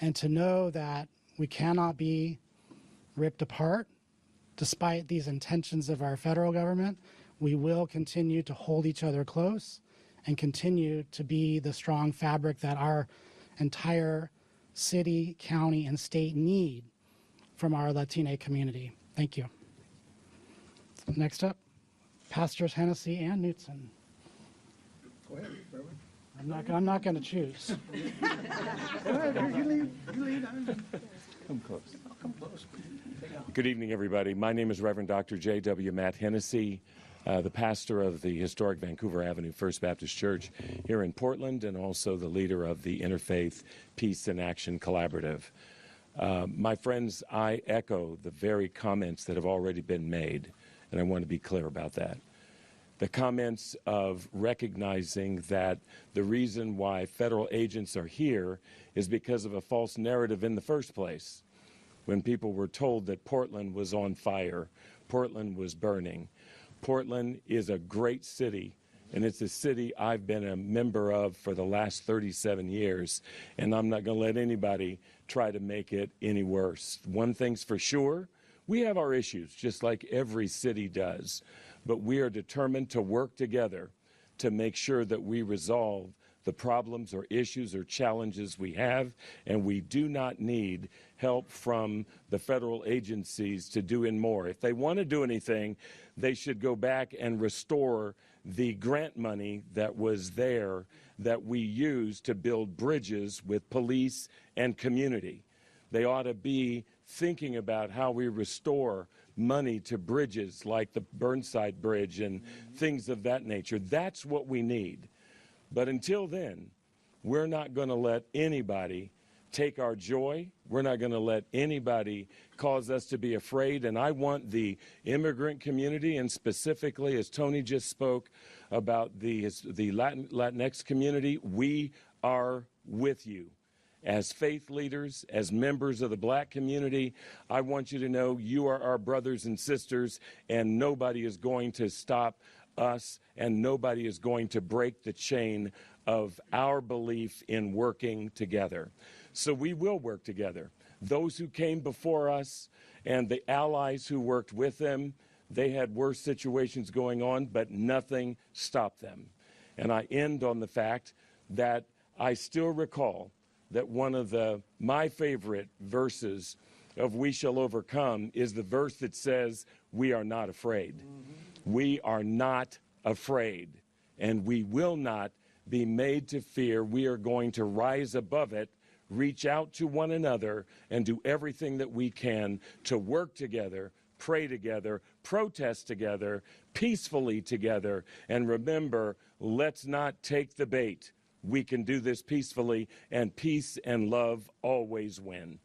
and to know that we cannot be ripped apart. Despite these intentions of our federal government, we will continue to hold each other close and continue to be the strong fabric that our entire city, county, and state need from our Latina community. Thank you. Next up, Pastors Hennessy and Knutson. Go ahead, Reverend. I'm not going to choose. Go ahead, you lead. Come close. I'll come close. Good evening, everybody. My name is Reverend Dr. J.W. Matt Hennessy, the pastor of the historic Vancouver Avenue First Baptist Church here in Portland, and also the leader of the Interfaith Peace and Action Collaborative. My friends, I echo the very comments that have already been made, and I want to be clear about that. The comments of recognizing that the reason why federal agents are here is because of a false narrative in the first place. When people were told that Portland was on fire, Portland was burning. Portland is a great city, and it's a city I've been a member of for the last 37 years, and I'm not going to let anybody try to make it any worse. One thing's for sure, we have our issues, just like every city does, but we are determined to work together to make sure that we resolve the problems or issues or challenges we have, and we do not need help from the federal agencies to do more. If they want to do anything, they should go back and restore the grant money that was there that we used to build bridges with police and community. They ought to be thinking about how we restore money to bridges like the Burnside Bridge and things of that nature. That's what we need. But until then, we're not going to let anybody take our joy. We're not going to let anybody cause us to be afraid. And I want the immigrant community, and specifically, as Tony just spoke about the Latinx community, we are with you. As faith leaders, as members of the black community, I want you to know you are our brothers and sisters, and nobody is going to stop us, and nobody is going to break the chain of our belief in working together. So we will work together. Those who came before us and the allies who worked with them, they had worse situations going on, but nothing stopped them. And I end on the fact that I still recall that one of my favorite verses of We Shall Overcome is the verse that says, we are not afraid. We are not afraid, and we will not be made to fear. We are going to rise above it, reach out to one another, and do everything that we can to work together, pray together, protest together, peacefully together, and remember, let's not take the bait. We can do this peacefully, and peace and love always win.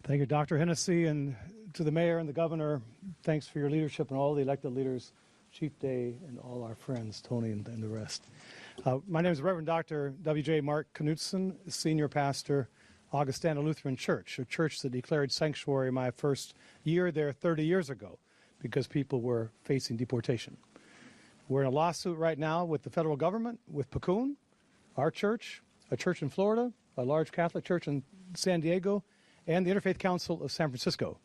Thank you, Dr. Hennessy, and to the mayor and the governor, thanks for your leadership and all the elected leaders, Chief Day, and all our friends, Tony and the rest. My name is Reverend Dr. W.J. Mark Knutson, Senior Pastor Augustana Lutheran Church, a church that declared sanctuary my first year there 30 years ago because people were facing deportation. We're in a lawsuit right now with the federal government, with Pacun, our church, a church in Florida, a large Catholic church in San Diego, and the Interfaith Council of San Francisco.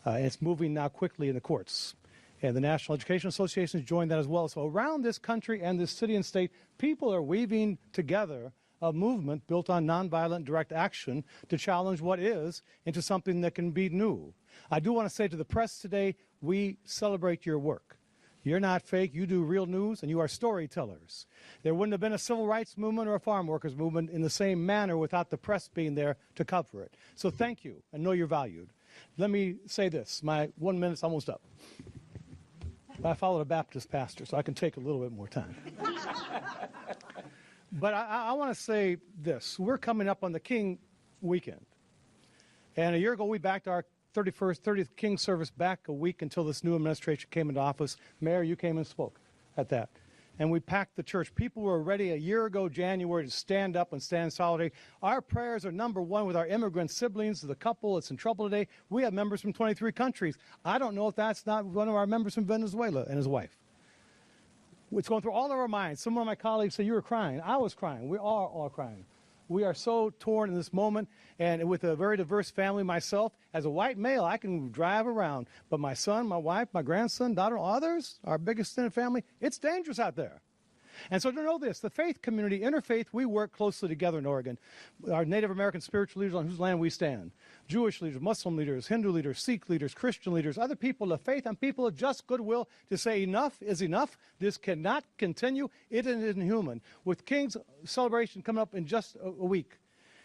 It's moving now quickly in the courts. And the National Education Association has joined that as well. So around this country and this city and state, people are weaving together a movement built on nonviolent direct action to challenge what is into something that can be new. I do want to say to the press today, we celebrate your work. You're not fake, you do real news, and you are storytellers. There wouldn't have been a civil rights movement or a farm workers movement in the same manner without the press being there to cover it. So thank you, and know you're valued. Let me say this, my 1 minute's almost up. I followed a Baptist pastor, so I can take a little bit more time. But I want to say this. We're coming up on the King weekend. And a year ago, we backed our 30th King service back a week until this new administration came into office. Mayor, you came and spoke at that. And we packed the church. People were ready a year ago, January, to stand up and stand solidarity. Our prayers are number one with our immigrant siblings, the couple that's in trouble today. We have members from 23 countries. I don't know if that's not one of our members from Venezuela and his wife. It's going through all of our minds. Some of my colleagues say, you were crying. I was crying. We are all crying. We are so torn in this moment, and with a very diverse family myself, as a white male, I can drive around. But my son, my wife, my grandson, daughter, others, our biggest extended family, it's dangerous out there. And so to know this, the faith community, interfaith, we work closely together in Oregon. Our Native American spiritual leaders on whose land we stand, Jewish leaders, Muslim leaders, Hindu leaders, Sikh leaders, Christian leaders, other people of faith and people of just goodwill to say enough is enough. This cannot continue. It isn't human. With King's celebration coming up in just a week,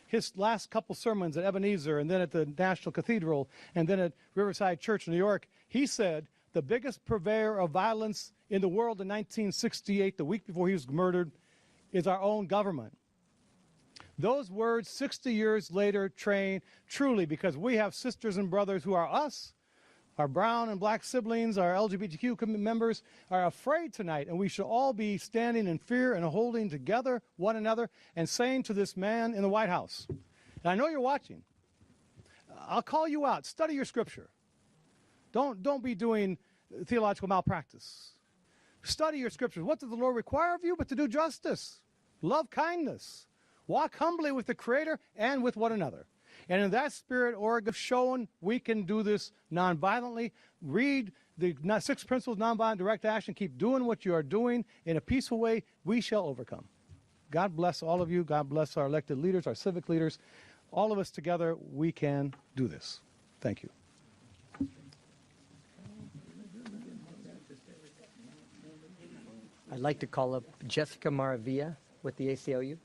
his last couple sermons at Ebenezer and then at the National Cathedral and then at Riverside Church in New York, he said the biggest purveyor of violence in the world in 1968, the week before he was murdered, is our own government. Those words 60 years later train truly because we have sisters and brothers who are us, our brown and black siblings, our LGBTQ members are afraid tonight, and we should all be standing in fear and holding together one another and saying to this man in the White House, and I know you're watching, I'll call you out, study your scripture. Don't be doing theological malpractice. Study your scriptures. What does the Lord require of you? But to do justice, love kindness, walk humbly with the Creator and with one another. And in that spirit, Oregon has shown we can do this nonviolently. Read the 6 principles of nonviolent direct action. Keep doing what you are doing in a peaceful way. We shall overcome. God bless all of you. God bless our elected leaders, our civic leaders. All of us together, we can do this. Thank you. I'd like to call up Jessica Maravilla with the ACLU.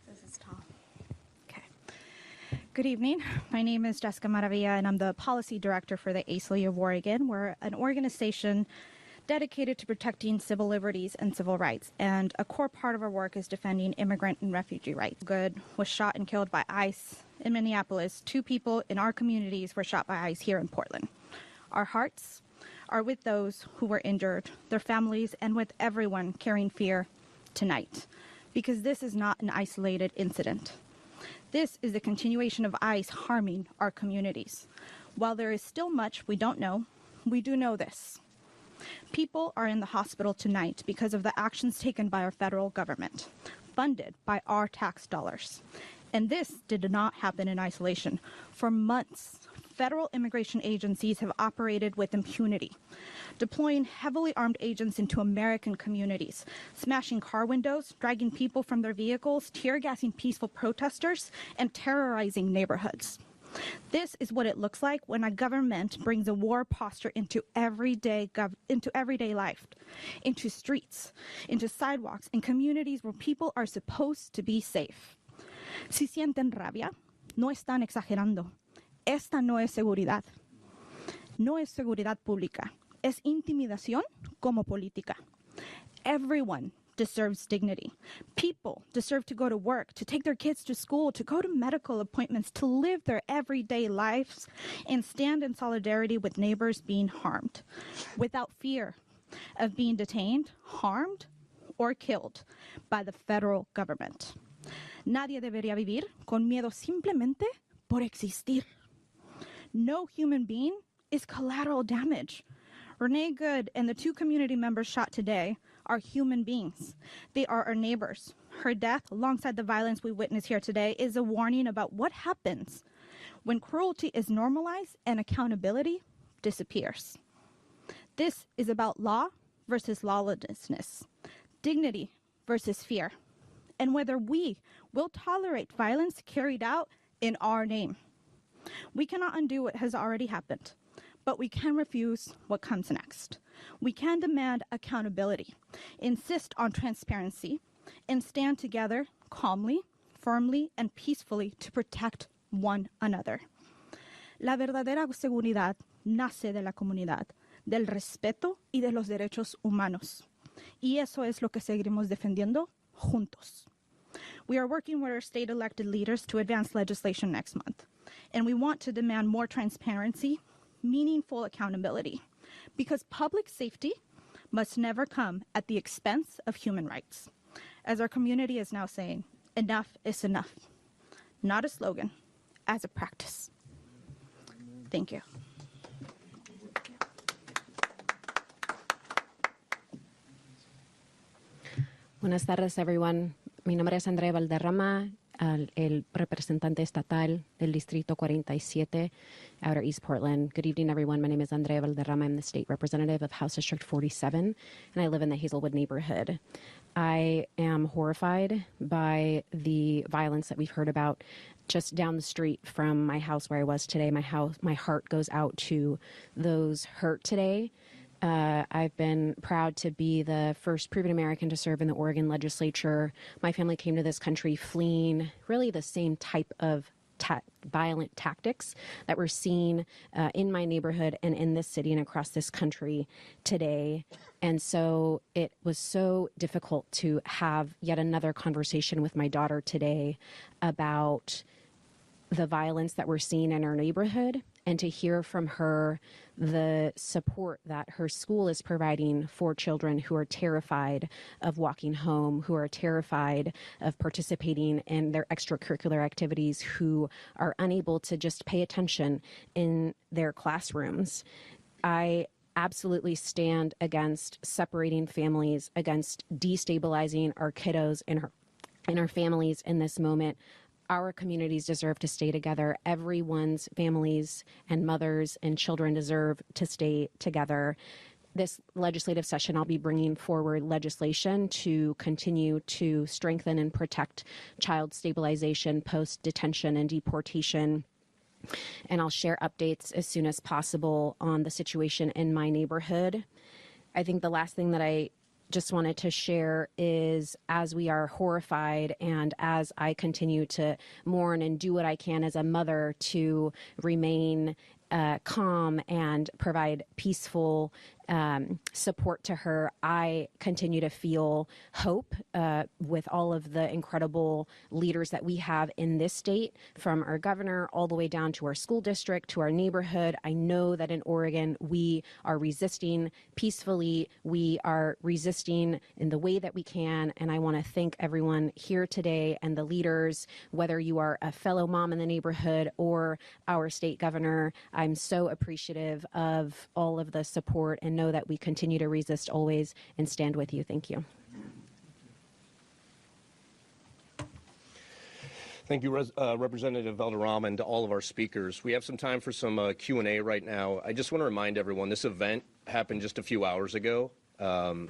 This is Tom. Okay. Good evening. My name is Jessica Maravilla, and I'm the Policy Director for the ACLU of Oregon. We're an organization dedicated to protecting civil liberties and civil rights, and a core part of our work is defending immigrant and refugee rights. Good was shot and killed by ICE in Minneapolis. 2 people in our communities were shot by ICE here in Portland. Our hearts are with those who were injured, their families, and with everyone carrying fear tonight, because this is not an isolated incident. This is the continuation of ICE harming our communities. While there is still much we don't know, we do know this. People are in the hospital tonight because of the actions taken by our federal government, funded by our tax dollars. And this did not happen in isolation. For months, federal immigration agencies have operated with impunity, deploying heavily armed agents into American communities, smashing car windows, dragging people from their vehicles, tear gassing peaceful protesters, and terrorizing neighborhoods. This is what it looks like when a government brings a war posture into everyday life, into streets, into sidewalks, and communities where people are supposed to be safe. Si sienten rabia, no están exagerando. Esta no es seguridad. No es seguridad pública. Es intimidación como política. Everyone deserves dignity. People deserve to go to work, to take their kids to school, to go to medical appointments, to live their everyday lives and stand in solidarity with neighbors being harmed, without fear of being detained, harmed, or killed by the federal government. Nadie debería vivir con miedo simplemente por existir. No human being is collateral damage. Renee Good and the 2 community members shot today are human beings. They are our neighbors. Her death, alongside the violence we witness here today, is a warning about what happens when cruelty is normalized and accountability disappears. This is about law versus lawlessness, dignity versus fear, and whether we will tolerate violence carried out in our name. We cannot undo what has already happened, but we can refuse what comes next. We can demand accountability, insist on transparency, and stand together calmly, firmly, and peacefully to protect one another. La verdadera seguridad nace de la comunidad, del respeto y de los derechos humanos. Y eso es lo que seguiremos defendiendo juntos. We are working with our state elected leaders to advance legislation next month, and we want to demand more transparency, meaningful accountability, because public safety must never come at the expense of human rights. As our community is now saying, enough is enough. Not a slogan, as a practice. Thank you. Buenas tardes, everyone. Mi nombre es Andrea Valderrama, el representante estatal del Distrito 47, Outer East Portland. Good evening, everyone. My name is Andrea Valderrama. I'm the state representative of House District 47, and I live in the Hazelwood neighborhood. I am horrified by the violence that we've heard about just down the street from my house where I was today. My heart goes out to those hurt today. I've been proud to be the first proven American to serve in the Oregon legislature. My family came to this country fleeing really the same type of violent tactics that we're seeing in my neighborhood and in this city and across this country today. And so it was so difficult to have yet another conversation with my daughter today about the violence that we're seeing in our neighborhood, and to hear from her the support that her school is providing for children who are terrified of walking home, who are terrified of participating in their extracurricular activities, who are unable to just pay attention in their classrooms. I absolutely stand against separating families, against destabilizing our kiddos and our families in this moment. Our communities deserve to stay together. Everyone's families and mothers and children deserve to stay together. This legislative session, I'll be bringing forward legislation to continue to strengthen and protect child stabilization, post-detention and deportation. And I'll share updates as soon as possible on the situation in my neighborhood. I think the last thing that I just wanted to share is, as we are horrified and as I continue to mourn and do what I can as a mother to remain calm and provide peaceful support to her, I continue to feel hope with all of the incredible leaders that we have in this state, from our governor all the way down to our school district, to our neighborhood. I know that in Oregon, we are resisting peacefully. We are resisting in the way that we can. And I want to thank everyone here today and the leaders, whether you are a fellow mom in the neighborhood or our state governor. I'm so appreciative of all of the support, and know that we continue to resist always and stand with you. Thank you. Thank you, Representative Valderrama, and to all of our speakers. We have some time for some Q&A right now. I just want to remind everyone, this event happened just a few hours ago. The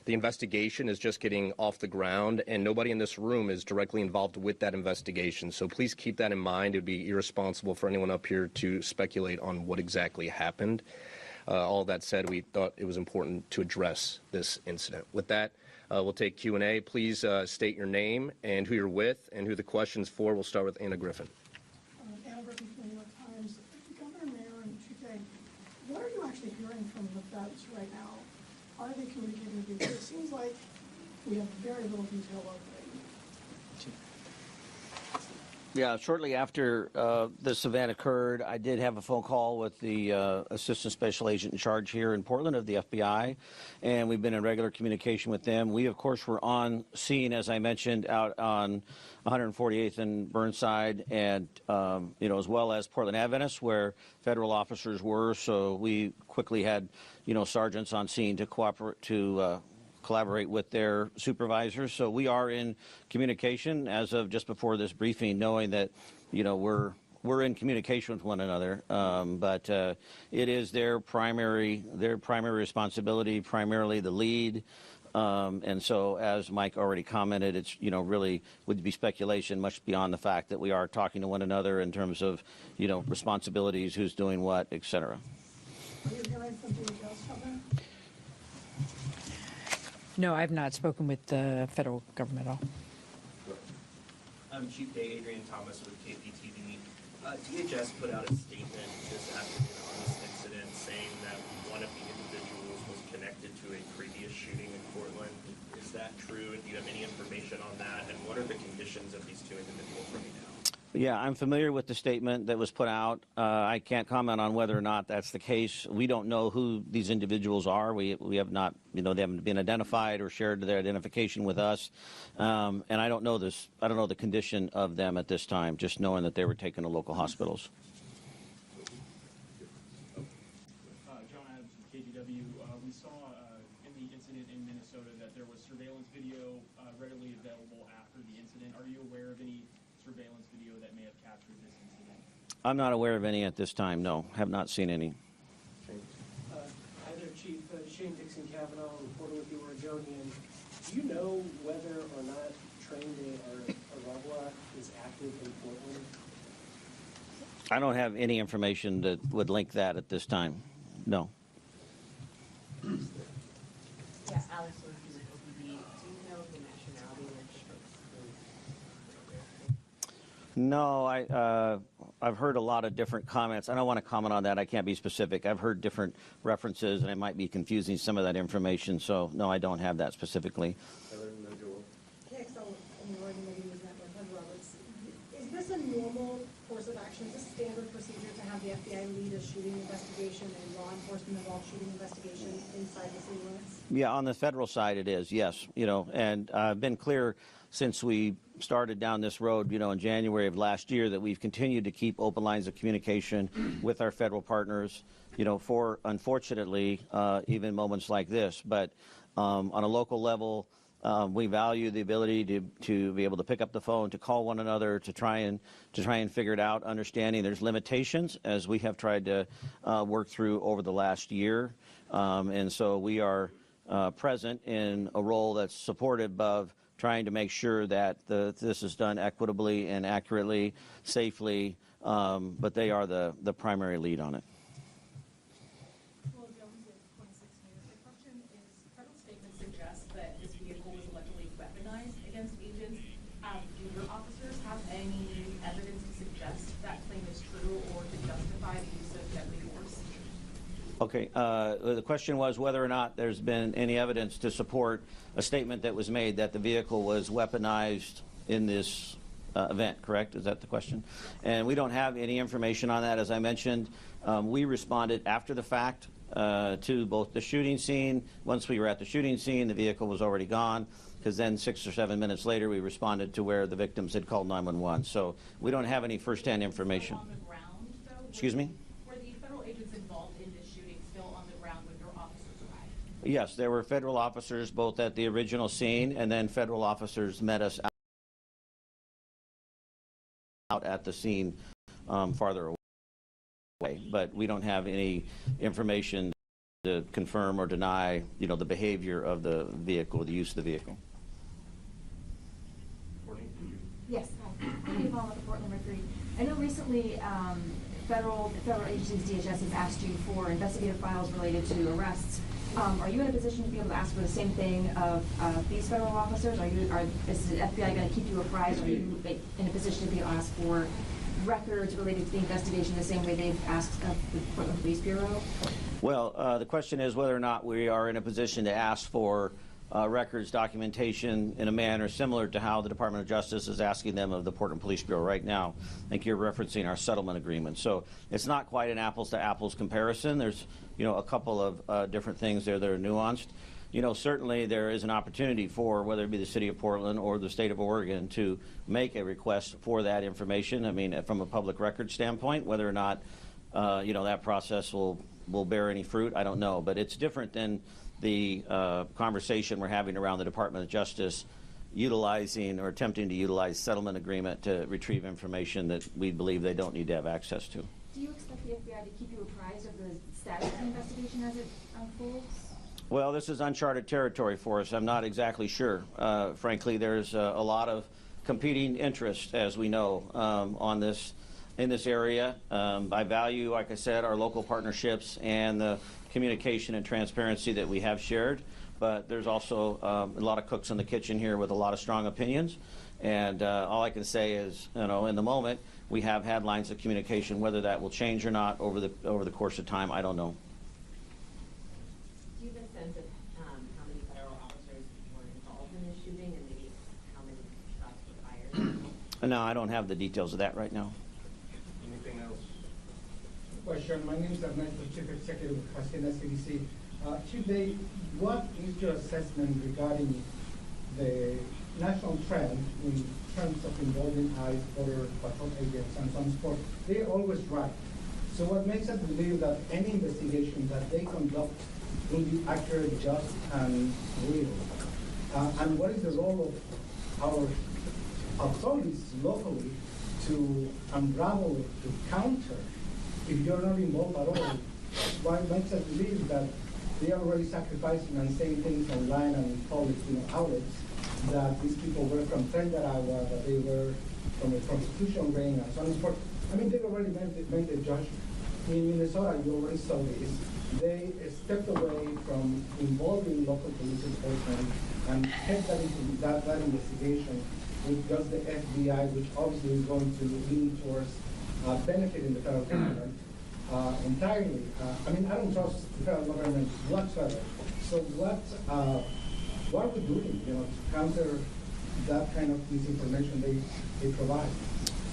investigation is just getting off the ground, and nobody in this room is directly involved with that investigation. So please keep that in mind. It would be irresponsible for anyone up here to speculate on what exactly happened. All that said, we thought it was important to address this incident. With that, we'll take Q&A. Please state your name and who you're with and who the question's for. We'll start with Anna Griffin. Anna Griffin from the New York Times. Governor, Mayor, and Chief Day, what are you actually hearing from the feds right now? Are they communicating with you? It seems like we have very little detail of it. Yeah, shortly after this event occurred, I did have a phone call with the Assistant Special Agent in charge here in Portland of the FBI, and we've been in regular communication with them. We, of course, were on scene, as I mentioned, out on 148th and Burnside, and as well as Portland Adventist, where federal officers were. So we quickly had, sergeants on scene to collaborate with their supervisors. So we are in communication as of just before this briefing, knowing that, we're in communication with one another. But it is their primary responsibility, primarily the lead. And so, as Mike already commented, it's, really would be speculation much beyond the fact that we are talking to one another in terms of, responsibilities, who's doing what, et cetera. Are you hearing from DHS from them? No, I've not spoken with the federal government at all. I'm Chief Day Adrian Thomas with KPTV. DHS put out a statement this afternoon on this incident saying that one of the individuals was connected to a previous shooting in Portland. Is that true? And do you have any information on that? And what are the conditions of these two individuals right now? Yeah, I'm familiar with the statement that was put out. I can't comment on whether or not that's the case. We don't know who these individuals are. We have not, they haven't been identified or shared their identification with us. And I don't know this. I don't know the condition of them at this time, just knowing that they were taken to local hospitals. John Adams from KGW. We saw in the incident in Minnesota that there was surveillance video readily available after the incident. Are you aware of any surveillance video that may have captured this incident? I'm not aware of any at this time. No, have not seen any. Hi there, Chief. Shane Dixon Cavanaugh, reporter with the Oregonian. Do you know whether or not Train Day or Arabla is active in Portland? I don't have any information that would link that at this time. No. Yeah, Alex, do you know the nationality of the folks? No, I've heard a lot of different comments. I don't want to comment on that. I can't be specific. I've heard different references, and it might be confusing some of that information. So, no, I don't have that specifically. Is this a normal course of action? Is this standard procedure to have the FBI lead a shooting investigation and law enforcement involved shooting investigation inside the city limits? Yeah, on the federal side it is, yes. And I've been clear since we started down this road, in January of last year, that we've continued to keep open lines of communication with our federal partners, for, unfortunately, even moments like this. But on a local level, we value the ability to be able to pick up the phone, to call one another, to try and figure it out, understanding there's limitations, as we have tried to work through over the last year. And so we are present in a role that's supportive of trying to make sure that this is done equitably and accurately, safely, but they are the primary lead on it. Well, Jones with 26 News. The question is, federal statements suggest that this vehicle was allegedly weaponized against agents. Do your officers have any evidence to suggest that claim is true or to justify the use of deadly force? Okay, the question was whether or not there's been any evidence to support a statement that was made that the vehicle was weaponized in this event, correct? Is that the question? And we don't have any information on that. As I mentioned, we responded after the fact to both the shooting scene. Once we were at the shooting scene, the vehicle was already gone, because then 6 or 7 minutes later, we responded to where the victims had called 911. So we don't have any firsthand information. On the ground, though? Excuse me? Were the federal agents involved in this shooting still on the ground when your officers arrived? Yes, there were federal officers both at the original scene, and then federal officers met us out at the scene farther away. But we don't have any information to confirm or deny, the behavior of the vehicle, the use of the vehicle. Yes, hi. I'm Yvonne with the Portland Mercury. I know recently federal agencies, DHS, has asked you for investigative files related to arrests. Are you in a position to be able to ask for the same thing of these federal officers? Is the FBI going to keep you apprised? Are you in a position to be able to ask for records related to the investigation the same way they've asked of the Portland Police Bureau? Well, the question is whether or not we are in a position to ask for records documentation in a manner similar to how the Department of Justice is asking them of the Portland Police Bureau right now. I think you're referencing our settlement agreement. So it's not quite an apples to apples comparison. There's, a couple of different things there that are nuanced. Certainly there is an opportunity for whether it be the city of Portland or the state of Oregon to make a request for that information. I mean, from a public record standpoint, whether or not, that process will bear any fruit, I don't know. But it's different than the conversation we're having around the Department of Justice utilizing or attempting to utilize settlement agreement to retrieve information that we believe they don't need to have access to. Do you expect the FBI to keep you apprised of the status of the investigation as it unfolds? Well, this is uncharted territory for us. I'm not exactly sure. Frankly, there's a lot of competing interests, as we know, in this area. I value, like I said, our local partnerships and the communication and transparency that we have shared. But there's also a lot of cooks in the kitchen here with a lot of strong opinions. And all I can say is, in the moment, we have had lines of communication. Whether that will change or not over the course of time, I don't know. Do you have a sense of how many federal officers were involved in this shooting and maybe how many shots were fired? No, I don't have the details of that right now. Anything else? Question. My name is Ernesto, Chief Executive of Hacienda CDC. Today, what is your assessment regarding the national trend in terms of involving ICE, Border Patrol agents, and so on and so forth? They're always right. So what makes us believe that any investigation that they conduct will be accurate, just, and real? And what is the role of our authorities locally to unravel, to counter, if you're not involved at all? What makes us believe that they are already sacrificing and saying things online and in public outlets that these people were from Trinidad, that they were from a prostitution ring, and so on and so forth? I mean, they already made the judgment. In Minnesota, you already saw this. They stepped away from involving local police enforcement and kept that into that investigation with just the FBI, which obviously is going to lean towards benefiting the federal government entirely. I mean, I don't trust the federal government whatsoever. So what are we doing, to counter that kind of misinformation they provide?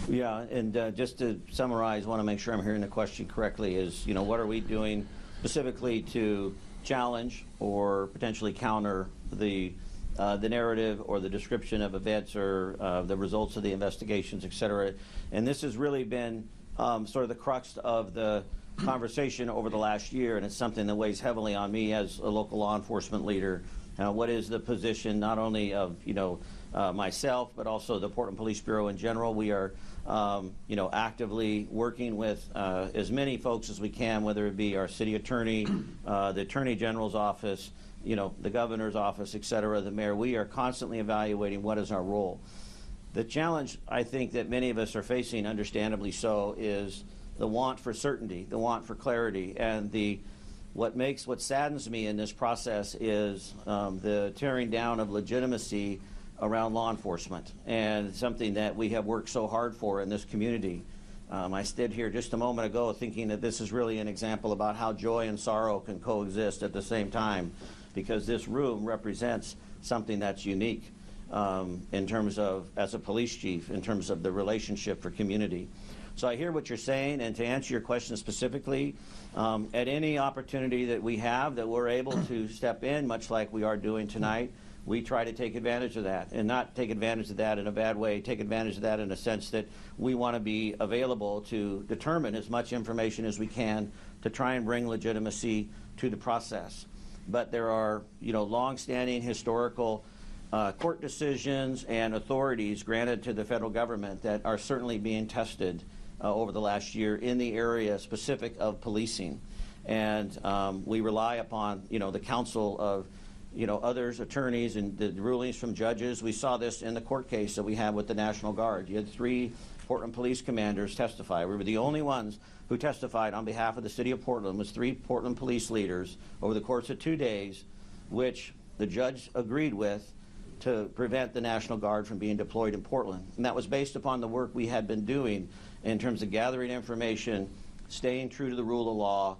Yeah, and just to summarize, I want to make sure I'm hearing the question correctly, is, what are we doing specifically to challenge or potentially counter the narrative or the description of events or the results of the investigations, et cetera. And this has really been sort of the crux of the conversation over the last year, and it's something that weighs heavily on me as a local law enforcement leader. What is the position not only of myself, but also the Portland Police Bureau in general? We are actively working with as many folks as we can, whether it be our city attorney, the Attorney General's office, the governor's office, et cetera, the mayor. We are constantly evaluating what is our role. The challenge I think that many of us are facing, understandably so, is the want for certainty, the want for clarity, and what saddens me in this process is the tearing down of legitimacy around law enforcement, and something that we have worked so hard for in this community. I stood here just a moment ago thinking that this is really an example about how joy and sorrow can coexist at the same time, because this room represents something that's unique in terms of, as a police chief, in terms of the relationship for community. So I hear what you're saying, and to answer your question specifically, at any opportunity that we have that we're able to step in, much like we are doing tonight, we try to take advantage of that, and not take advantage of that in a bad way, take advantage of that in a sense that we want to be available to determine as much information as we can to try and bring legitimacy to the process. But there are, long-standing historical court decisions and authorities granted to the federal government that are certainly being tested over the last year in the area specific of policing. And we rely upon, the counsel of, others, attorneys, and the rulings from judges. We saw this in the court case that we had with the National Guard. You had 3 Portland police commanders testify. We were the only ones who testified on behalf of the city of Portland. It was 3 Portland police leaders over the course of 2 days, which the judge agreed with to prevent the National Guard from being deployed in Portland. And that was based upon the work we had been doing in terms of gathering information, staying true to the rule of law,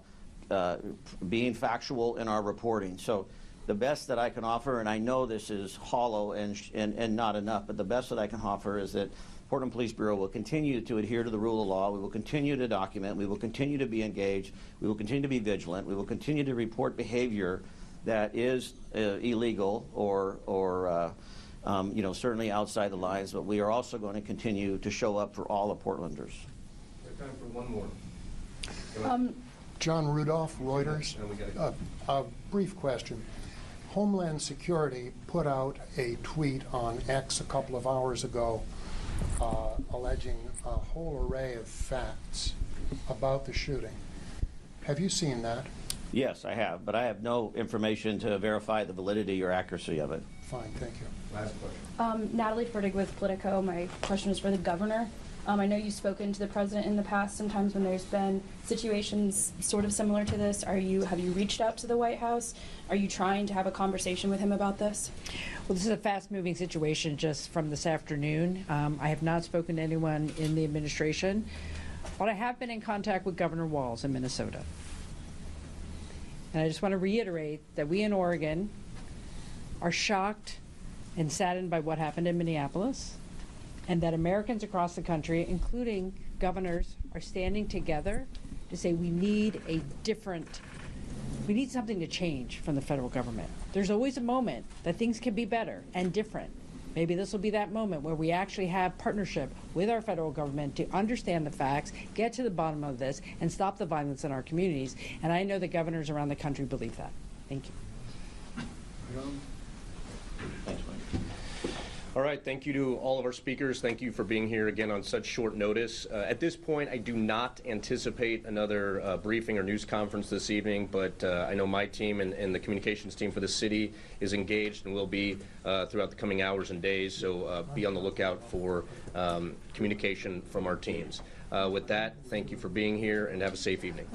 being factual in our reporting. So the best that I can offer, and I know this is hollow and not enough, but the best that I can offer is that Portland Police Bureau will continue to adhere to the rule of law. We will continue to document. We will continue to be engaged. We will continue to be vigilant. We will continue to report behavior that is illegal or you know, certainly outside the lines. But we are also going to continue to show up for all of Portlanders. We have time for one more. John Rudolph, Reuters. A brief question. Homeland Security put out a tweet on X a couple of hours ago alleging a whole array of facts about the shooting. Have you seen that? Yes, I have, but I have no information to verify the validity or accuracy of it. Fine, thank you. Last question. Natalie Fertig with Politico. My question is for the governor. I know you've spoken to the president in the past sometimes when there's been situations sort of similar to this. Have you reached out to the White House? Are you trying to have a conversation with him about this? Well, this is a fast-moving situation just from this afternoon. I have not spoken to anyone in the administration, but I have been in contact with Governor Walz in Minnesota. And I just want to reiterate that we in Oregon are shocked and saddened by what happened in Minneapolis, and that Americans across the country, including governors, are standing together to say we need something to change from the federal government. There's always a moment that things can be better and different. Maybe this will be that moment where we actually have partnership with our federal government to understand the facts, get to the bottom of this, and stop the violence in our communities. And I know that governors around the country believe that. Thank you. Thanks, Mike. All right, thank you to all of our speakers. Thank you for being here again on such short notice. At this point, I do not anticipate another briefing or news conference this evening, but I know my team and the communications team for the city is engaged and will be throughout the coming hours and days, so be on the lookout for communication from our teams. With that, thank you for being here and have a safe evening.